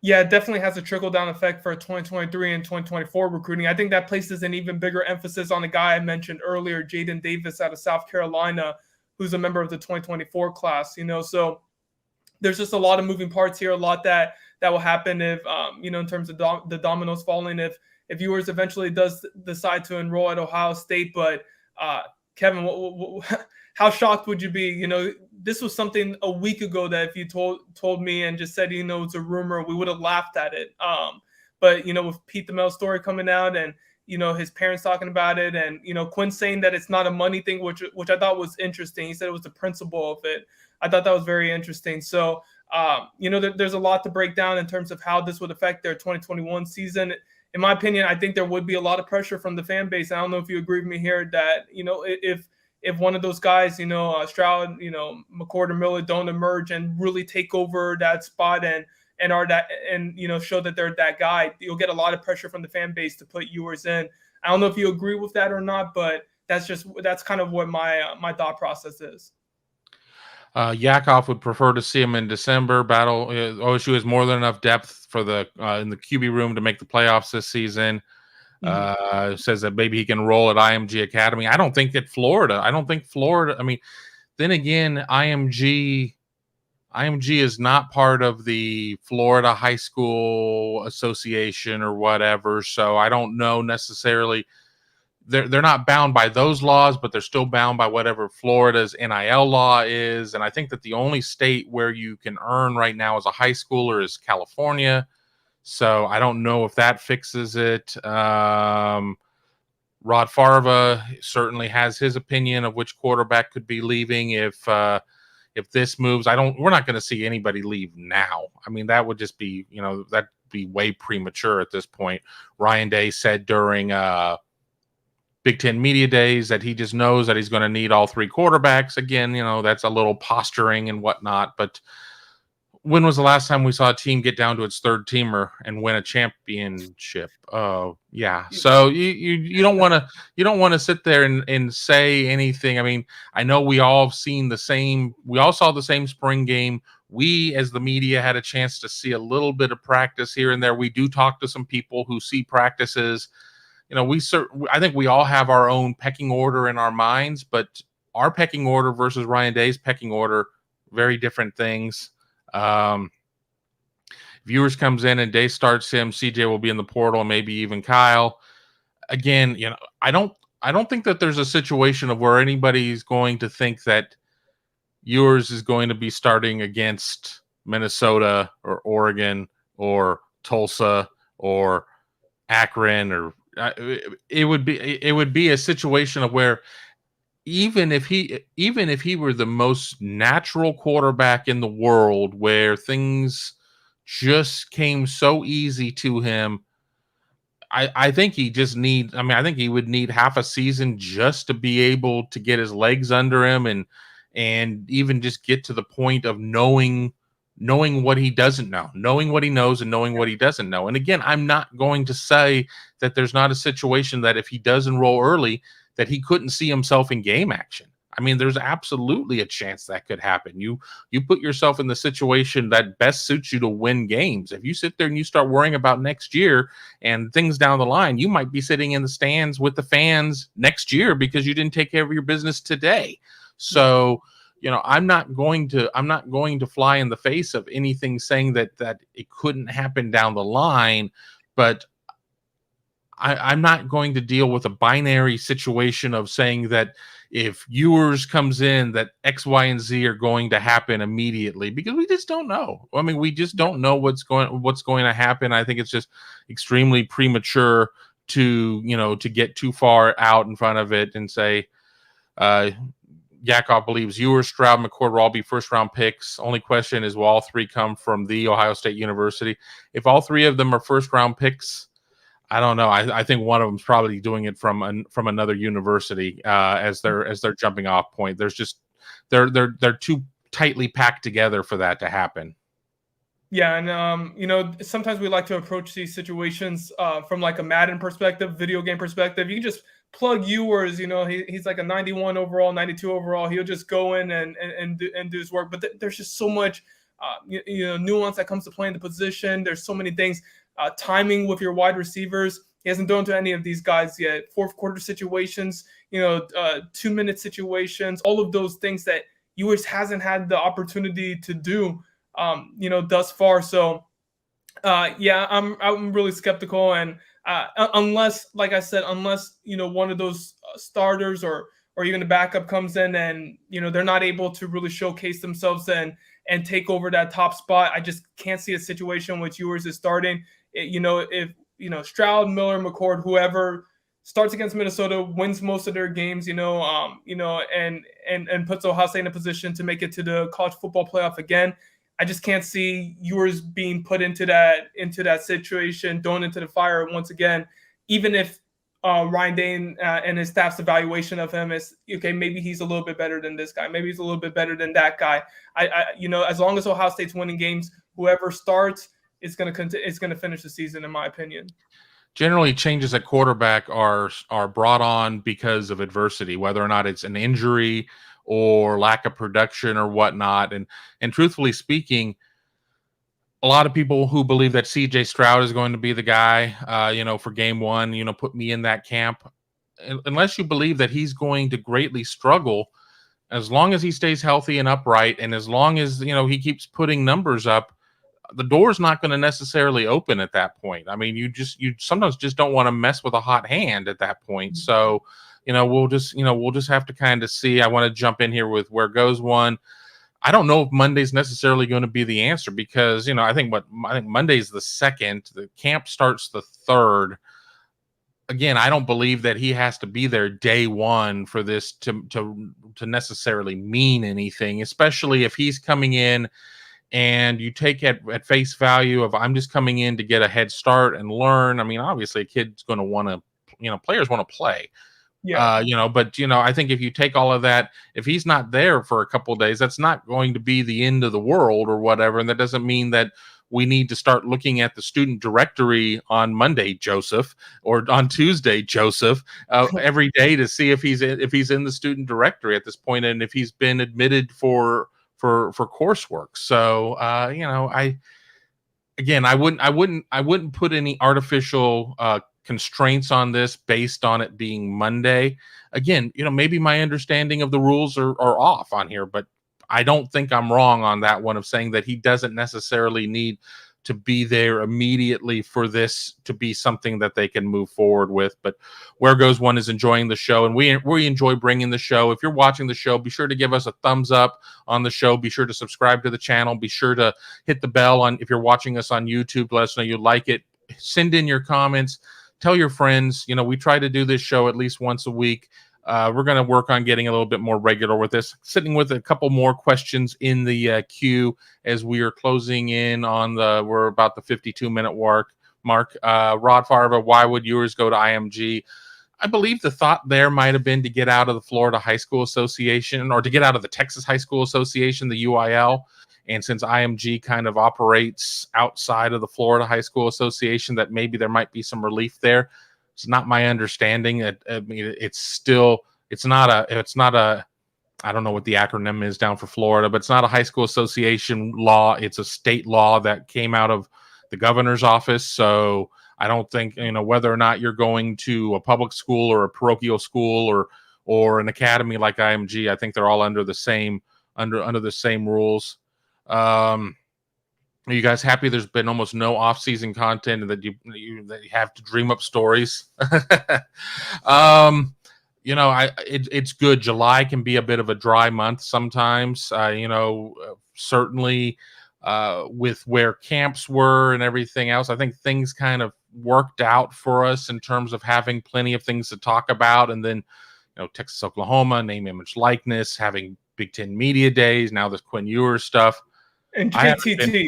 Yeah, it definitely has a trickle-down effect for 2023 and 2024 recruiting. I think that places an even bigger emphasis on the guy I mentioned earlier, Jaden Davis out of South Carolina, who's a member of the 2024 class. So there's just a lot of moving parts here, a lot that will happen if, in terms of the dominoes falling, if Ewers eventually does decide to enroll at Ohio State. But Kevin, how shocked would you be? This was something a week ago that if you told me and just said, it's a rumor, we would have laughed at it. But, with Pete the Mel story coming out and, his parents talking about it, and, Quinn saying that it's not a money thing, which I thought was interesting. He said it was the principle of it. I thought that was very interesting. So, there's a lot to break down in terms of how this would affect their 2021 season. In my opinion, I think there would be a lot of pressure from the fan base. I don't know if you agree with me here that, if one of those guys, Stroud, McCord or Miller don't emerge and really take over that spot and show that they're that guy, you'll get a lot of pressure from the fan base to put Ewers in. I don't know if you agree with that or not, but that's kind of what my thought process is. Yakov would prefer to see him in December. OSU has more than enough depth for the in the QB room to make the playoffs this season. Says that maybe he can roll at IMG Academy. I don't think Florida. I mean, then again, IMG is not part of the Florida High School Association or whatever. So I don't know necessarily. they're not bound by those laws, but they're still bound by whatever Florida's NIL law is. And I think that the only state where you can earn right now as a high schooler is California. So I don't know if that fixes it. Rod Farva certainly has his opinion of which quarterback could be leaving if this moves. We're not going to see anybody leave now. I mean, that would just be, that'd be way premature at this point. Ryan Day said during Big Ten Media Days that he just knows that he's going to need all three quarterbacks. Again, that's a little posturing and whatnot. But when was the last time we saw a team get down to its third teamer and win a championship? Oh, yeah. So you don't want to sit there and say anything. I mean, I know we all saw the same spring game. We, as the media, had a chance to see a little bit of practice here and there. We do talk to some people who see practices. I think we all have our own pecking order in our minds, but our pecking order versus Ryan Day's pecking order, very different things. Viewers comes in and Day starts him. CJ will be in the portal, maybe even Kyle. Again, I don't think that there's a situation of where anybody's going to think that Ewers is going to be starting against Minnesota or Oregon or Tulsa or Akron or it would be a situation of where even if he were the most natural quarterback in the world, where things just came so easy to him, I think he would need half a season just to be able to get his legs under him and even just get to the point of knowing what he doesn't know, knowing what he knows and knowing what he doesn't know. And again, I'm not going to say that there's not a situation that if he does enroll early, that he couldn't see himself in game action. I mean, there's absolutely a chance that could happen. You put yourself in the situation that best suits you to win games. If you sit there and you start worrying about next year and things down the line, you might be sitting in the stands with the fans next year because you didn't take care of your business today. So, I'm not going to fly in the face of anything saying that it couldn't happen down the line, but I'm not going to deal with a binary situation of saying that if Ewers comes in, that X, Y, and Z are going to happen immediately, because we just don't know. I mean, we just don't know what's going to happen. I think it's just extremely premature to get too far out in front of it and say, Yakov believes Ewers, Stroud, McCord will all be first-round picks. Only question is, will all three come from the Ohio State University? If all three of them are first-round picks, I don't know. I think one of them's probably doing it from another university as their jumping off point. There's just they're too tightly packed together for that to happen. Yeah, and sometimes we like to approach these situations from like a Madden perspective, video game perspective. You can just plug Ewers. He's like a 91 overall, 92 overall. He'll just go in and do his work. But there's just so much nuance that comes to playing the position. There's so many things. Timing with your wide receivers. He hasn't done to any of these guys yet. Fourth quarter situations, 2-minute situations, all of those things that Ewers hasn't had the opportunity to do, thus far. So, I'm really skeptical. And unless, like I said, one of those starters or even the backup comes in and, they're not able to really showcase themselves and take over that top spot, I just can't see a situation which Ewers is starting. If Stroud, Miller, McCord, whoever starts against Minnesota, wins most of their games, and puts Ohio State in a position to make it to the college football playoff again, I just can't see Ewers being put into that situation, thrown into the fire once again. Even if Ryan Day and his staff's evaluation of him is, okay, maybe he's a little bit better than this guy, maybe he's a little bit better than that guy. As long as Ohio State's winning games, whoever starts is going to finish the season, in my opinion. Generally, changes at quarterback are brought on because of adversity, whether or not it's an injury or lack of production or whatnot. And truthfully speaking, a lot of people who believe that CJ Stroud is going to be the guy, for game one, put me in that camp. Unless you believe that he's going to greatly struggle, as long as he stays healthy and upright, and as long as, he keeps putting numbers up, the door's not going to necessarily open at that point. I mean, you sometimes just don't want to mess with a hot hand at that point. So, we'll just have to kind of see. I want to jump in here with where goes one. I don't know if Monday's necessarily going to be the answer because, I think Monday's the 2nd. The camp starts the 3rd. Again, I don't believe that he has to be there day one for this to necessarily mean anything, especially if he's coming in and you take it at face value of I'm just coming in to get a head start and learn. I mean, obviously a kid's going to want to, players want to play. Yeah. But I think if you take all of that, if he's not there for a couple of days, that's not going to be the end of the world or whatever. And that doesn't mean that we need to start looking at the student directory on Monday, Joseph, or on Tuesday, Joseph, every day to see if he's in the student directory at this point and if he's been admitted for coursework. So, I wouldn't put any artificial constraints on this based on it being Monday. Again, maybe my understanding of the rules are off on here, but I don't think I'm wrong on that one of saying that he doesn't necessarily need to be there immediately for this to be something that they can move forward with. But where goes one is enjoying the show, and we enjoy bringing the show. If you're watching the show, be sure to give us a thumbs up on the show. Be sure to subscribe to the channel. Be sure to hit the bell if you're watching us on YouTube. Let us know you like it. Send in your comments. Tell your friends. We try to do this show at least once a week. We're going to work on getting a little bit more regular with this. Sitting with a couple more questions in the queue as we are closing in on we're about the 52-minute mark. Rod Farva, why would Ewers go to IMG? I believe the thought there might have been to get out of the Florida High School Association or to get out of the Texas High School Association, the UIL. And since IMG kind of operates outside of the Florida High School Association, that maybe there might be some relief there. It's not my understanding. I mean, it's not a, I don't know what the acronym is down for Florida, but it's not a high school association law. It's a state law that came out of the governor's office. So I don't think, whether or not you're going to a public school or a parochial school or an academy like IMG, I think they're all under the same, under the same rules. Are you guys happy there's been almost no off-season content and that you have to dream up stories? It's good. July can be a bit of a dry month sometimes. Certainly with where camps were and everything else, I think things kind of worked out for us in terms of having plenty of things to talk about. And then, Texas, Oklahoma, name, image, likeness, having Big Ten media days. Now this Quinn Ewers stuff. And JTT,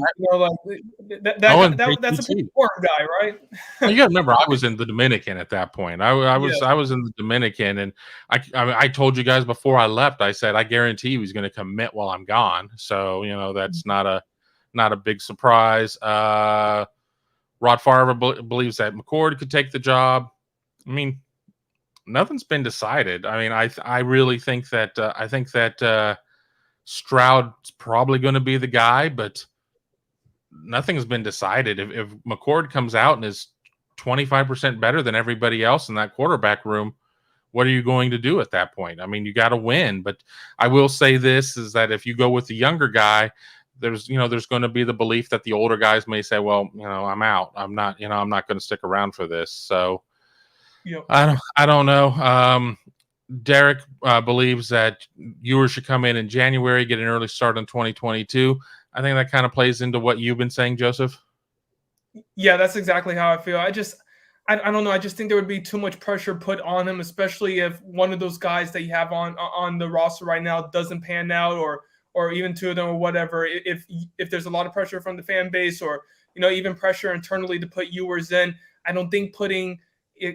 that's a pretty important guy, right? Well, you got to remember, I was in the Dominican at that point. I was in the Dominican, and I told you guys before I left. I said I guarantee he's going to commit while I'm gone. So that's not a big surprise. Rod Farva believes that McCord could take the job. I mean, nothing's been decided. I mean, I really think that Stroud's probably going to be the guy, but nothing's been decided. If McCord comes out and is 25% better than everybody else in that quarterback room, what are you going to do at that point? I mean, you got to win. But I will say this is that if you go with the younger guy, there's going to be the belief that the older guys may say, well, I'm out. I'm not going to stick around for this. So yep. I don't know. Derek believes that Ewers should come in January, get an early start in 2022. I think that kind of plays into what you've been saying, Joseph. Yeah, that's exactly how I feel. I don't know. I just think there would be too much pressure put on him, especially if one of those guys that you have on the roster right now doesn't pan out, or even two of them or whatever. If there's a lot of pressure from the fan base, or even pressure internally to put Ewers in, I don't think putting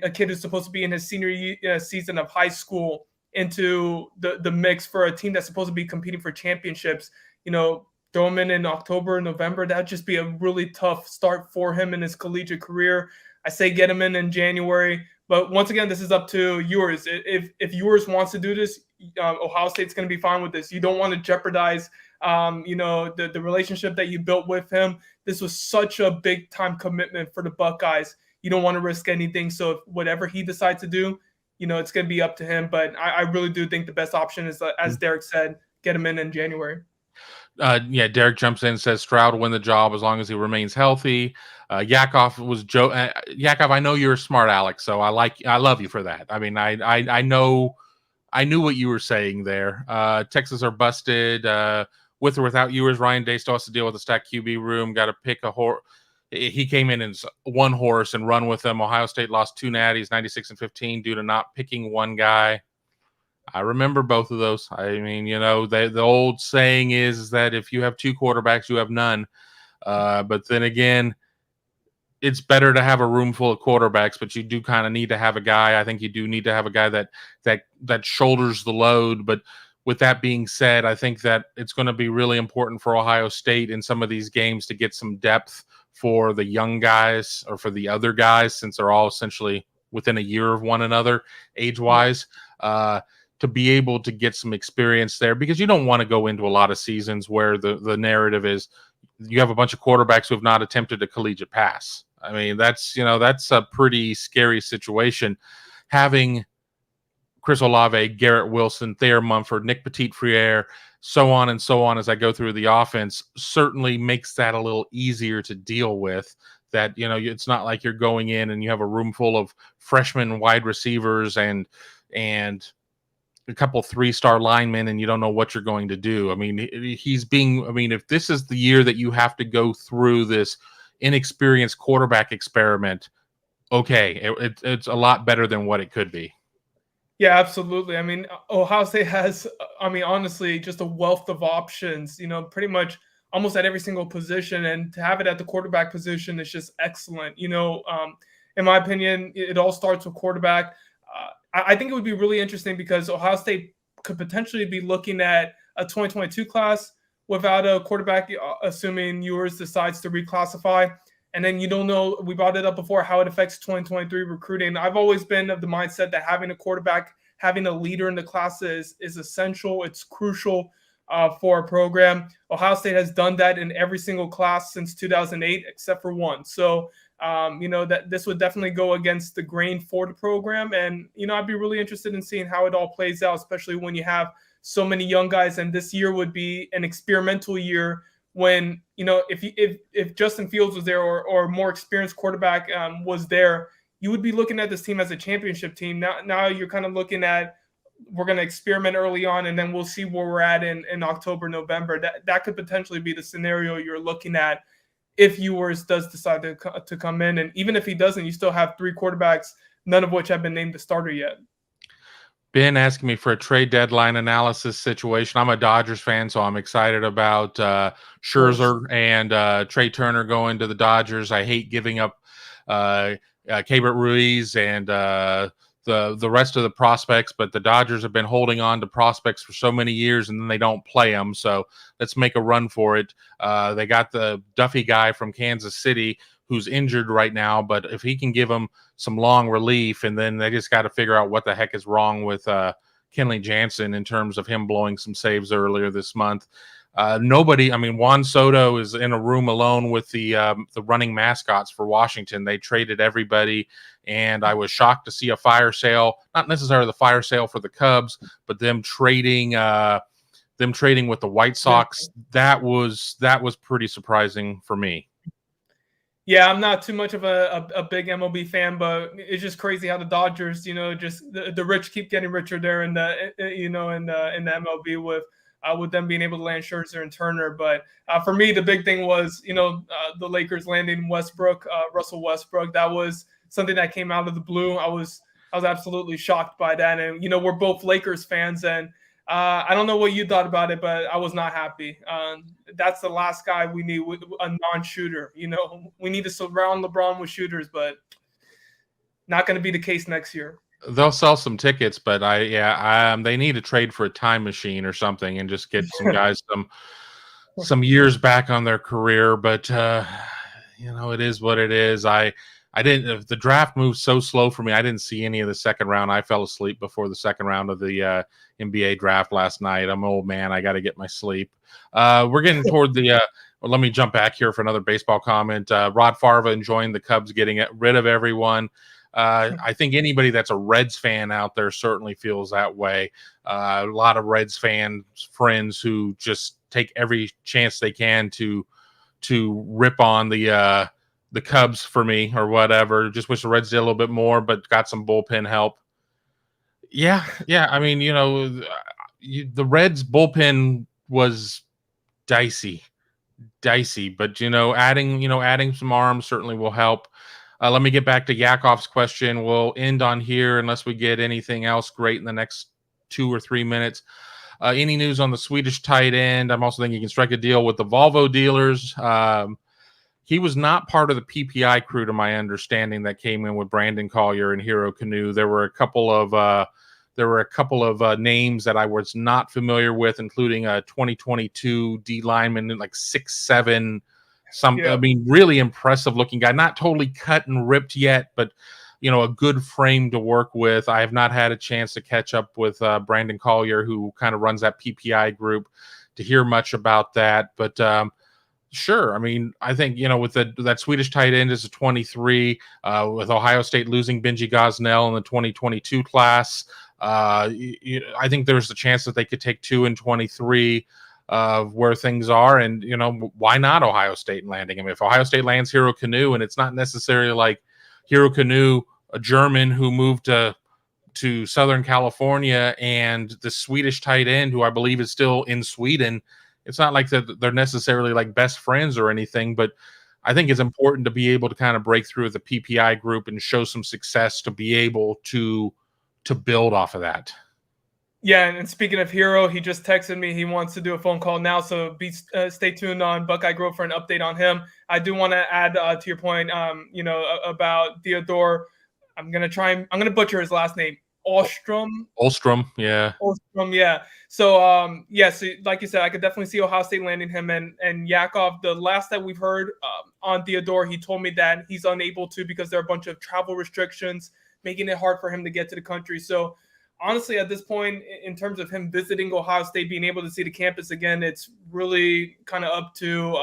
a kid who's supposed to be in his senior season of high school into the mix for a team that's supposed to be competing for championships, throw him in October, November, that'd just be a really tough start for him in his collegiate career. I say get him in January, but once again, this is up to Ewers. If Ewers wants to do this, Ohio State's going to be fine with this. You don't want to jeopardize, the relationship that you built with him. This was such a big time commitment for the Buckeyes. You don't want to risk anything. So if whatever he decides to do, it's going to be up to him. But I really do think the best option is, as Derek said, get him in January. Yeah, Derek jumps in and says Stroud will win the job as long as he remains healthy. Yakov was Joe. Yakov, I know you're smart, Alex, so I love you for that. I mean, I know, I knew what you were saying there. Texas are busted with or without Ewers. Ryan Day still has to deal with a stacked QB room. Got to pick a horse. He came in as one horse and run with them. Ohio State lost 2 natties, 96-15, due to not picking one guy. I remember both of those. I mean, the old saying is that if you have 2 quarterbacks, you have none. But then again, it's better to have a room full of quarterbacks, but you do kind of need to have a guy. I think you do need to have a guy that shoulders the load. But with that being said, I think that it's going to be really important for Ohio State in some of these games to get some depth for the young guys or for the other guys, since they're all essentially within a year of one another age-wise. To be able to get some experience there, because you don't want to go into a lot of seasons where the narrative is you have a bunch of quarterbacks who have not attempted a collegiate pass. I mean, that's a pretty scary situation. Having Chris Olave, Garrett Wilson, Thayer Mumford, Nick Petit-Frere, so on and so on as I go through the offense, certainly makes that a little easier to deal with. That, it's not like you're going in and you have a room full of freshman wide receivers and a couple 3-star linemen and you don't know what you're going to do. I mean, if this is the year that you have to go through this inexperienced quarterback experiment, okay, it's a lot better than what it could be. Yeah, absolutely. I mean, Ohio State has, honestly, just a wealth of options, pretty much almost at every single position. And to have it at the quarterback position is just excellent. In my opinion, it all starts with quarterback. I think it would be really interesting because Ohio State could potentially be looking at a 2022 class without a quarterback, assuming Ewers decides to reclassify. And then you don't know, we brought it up before, how it affects 2023 recruiting. I've always been of the mindset that having a quarterback, having a leader in the classes is essential. It's crucial for a program. Ohio State has done that in every single class since 2008, except for one. So, that this would definitely go against the grain for the program. And, I'd be really interested in seeing how it all plays out, especially when you have so many young guys. And this year would be an experimental year when, if Justin Fields was there or more experienced quarterback was there, you would be looking at this team as a championship team. Now you're kind of looking at, we're going to experiment early on, and then we'll see where we're at in October, November. That could potentially be the scenario you're looking at if Ewers does decide to come in. And even if he doesn't, you still have 3 quarterbacks, none of which have been named the starter yet. Ben asking me for a trade deadline analysis situation. I'm a Dodgers fan, so I'm excited about Scherzer and Trey Turner going to the Dodgers. I hate giving up Keibert Ruiz and the rest of the prospects, but the Dodgers have been holding on to prospects for so many years, and then they don't play them. So let's make a run for it. They got the Duffy guy from Kansas City who's injured right now, but if he can give them some long relief, and then they just got to figure out what the heck is wrong with Kenley Jansen in terms of him blowing some saves earlier this month. Juan Soto is in a room alone with the running mascots for Washington. They traded everybody, and I was shocked to see a fire sale, not necessarily the fire sale for the Cubs, but them trading with the White Sox. That was pretty surprising for me. Yeah, I'm not too much of a big MLB fan, but it's just crazy how the Dodgers, just the rich keep getting richer there in the MLB with them being able to land Scherzer and Turner. But for me, the big thing was, the Lakers landing Russell Westbrook. That was something that came out of the blue. I was absolutely shocked by that. And, we're both Lakers fans, and I don't know what you thought about it, but I was not happy. That's the last guy we need, a non-shooter. We need to surround LeBron with shooters, but not going to be the case next year. They'll sell some tickets, but they need to trade for a time machine or something and just get some guys some years back on their career. But it is what it is. The draft moved so slow for me. I didn't see any of the second round. I fell asleep before the second round of the NBA draft last night. I'm an old man. I got to get my sleep. We're getting toward the let me jump back here for another baseball comment. Rod Farva enjoying the Cubs getting rid of everyone. I think anybody that's a Reds fan out there certainly feels that way. A lot of Reds friends who just take every chance they can to rip on the Cubs for me or whatever. Just wish the Reds did a little bit more, but got some bullpen help. Yeah. I mean, the Reds bullpen was dicey, but adding some arms certainly will help. Let me get back to Yakov's question. We'll end on here unless we get anything else great in the next 2 or 3 minutes. Any news on the Swedish tight end? I'm also thinking you can strike a deal with the Volvo dealers. He was not part of the PPI crew, to my understanding, that came in with Brandon Collier and Hero Canoe. There were a couple of names that I was not familiar with, including a 2022 D lineman, like 6'7", I mean, really impressive looking guy. Not totally cut and ripped yet, but a good frame to work with. I have not had a chance to catch up with Brandon Collier, who kind of runs that PPI group, to hear much about that. But sure. I mean, I think, with that Swedish tight end is a 23, with Ohio State losing Benji Gosnell in the 2022 class. I think there's a chance that they could take 2 in 23 of where things are. And, why not Ohio State landing? I mean, if Ohio State lands Hero Canoe, and it's not necessarily like Hero Canoe, a German who moved to Southern California, and the Swedish tight end, who I believe is still in Sweden, it's not like they're necessarily like best friends or anything, but I think it's important to be able to kind of break through the PPI group and show some success to be able to build off of that. Yeah, and speaking of Hero, he just texted me. He wants to do a phone call now, so stay tuned on Buckeye Grove for an update on him. I do want to add to your point, about Theodore. I'm gonna butcher his last name. Olstrom, yeah. So, so like you said, I could definitely see Ohio State landing him. And Yakov, the last that we've heard on Theodore, he told me that he's unable to because there are a bunch of travel restrictions, making it hard for him to get to the country. So, honestly, at this point, in terms of him visiting Ohio State, being able to see the campus again, it's really kind of up to,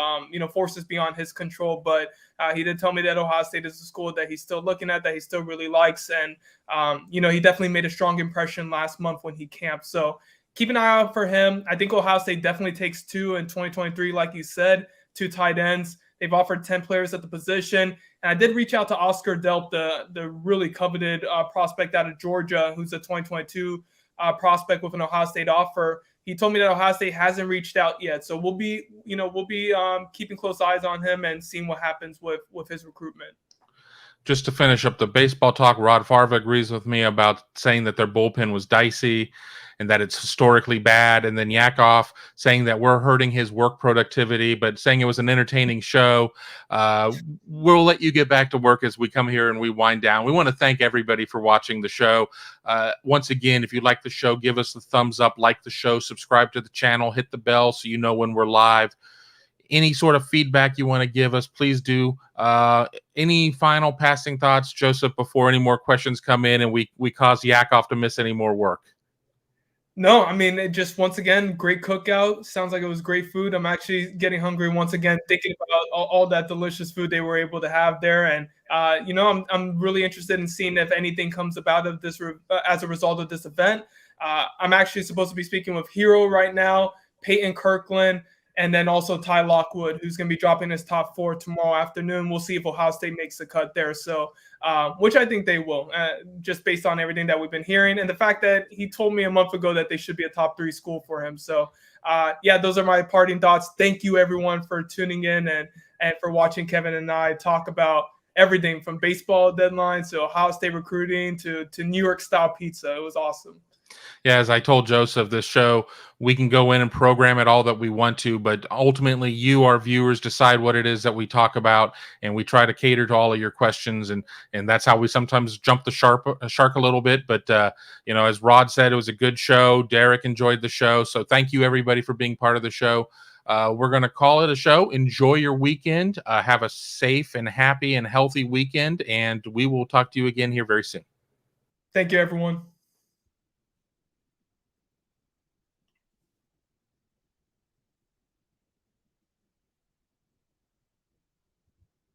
forces beyond his control. But he did tell me that Ohio State is a school that he's still looking at, that he still really likes. And, he definitely made a strong impression last month when he camped. So keep an eye out for him. I think Ohio State definitely takes 2 in 2023, like you said, 2 tight ends. They've offered 10 players at the position. And I did reach out to Oscar Delp, the really coveted prospect out of Georgia, who's a 2022 prospect with an Ohio State offer. He told me that Ohio State hasn't reached out yet. So we'll be keeping close eyes on him and seeing what happens with his recruitment. Just to finish up the baseball talk, Rod Farva agrees with me about saying that their bullpen was dicey and that it's historically bad. And then Yakov saying that we're hurting his work productivity, but saying it was an entertaining show. We'll let you get back to work as we come here and we wind down. We want to thank everybody for watching the show. Once again, if you like the show, give us the thumbs up, like the show, subscribe to the channel, hit the bell so you know when we're live. Any sort of feedback you want to give us, please do. Any final passing thoughts, Joseph, before any more questions come in and we cause Yakov to miss any more work? No, I mean, it just, once again, great cookout. Sounds like it was great food. I'm actually getting hungry once again, thinking about all that delicious food they were able to have there. And, I'm really interested in seeing if anything comes about of this as a result of this event. I'm actually supposed to be speaking with Hero right now, Peyton Kirkland, and then also Ty Lockwood, who's going to be dropping his top 4 tomorrow afternoon. We'll see if Ohio State makes the cut there. So, which I think they will, just based on everything that we've been hearing. And the fact that he told me a month ago that they should be a top 3 school for him. So, those are my parting thoughts. Thank you, everyone, for tuning in and for watching Kevin and I talk about everything from baseball deadlines to Ohio State recruiting to New York-style pizza. It was awesome. Yeah, as I told Joseph, this show, we can go in and program it all that we want to, but ultimately you, our viewers, decide what it is that we talk about, and we try to cater to all of your questions, and that's how we sometimes jump the shark a little bit. But, as Rod said, it was a good show. Derek enjoyed the show, so thank you, everybody, for being part of the show. We're going to call it a show. Enjoy your weekend. Have a safe and happy and healthy weekend, and we will talk to you again here very soon. Thank you, everyone.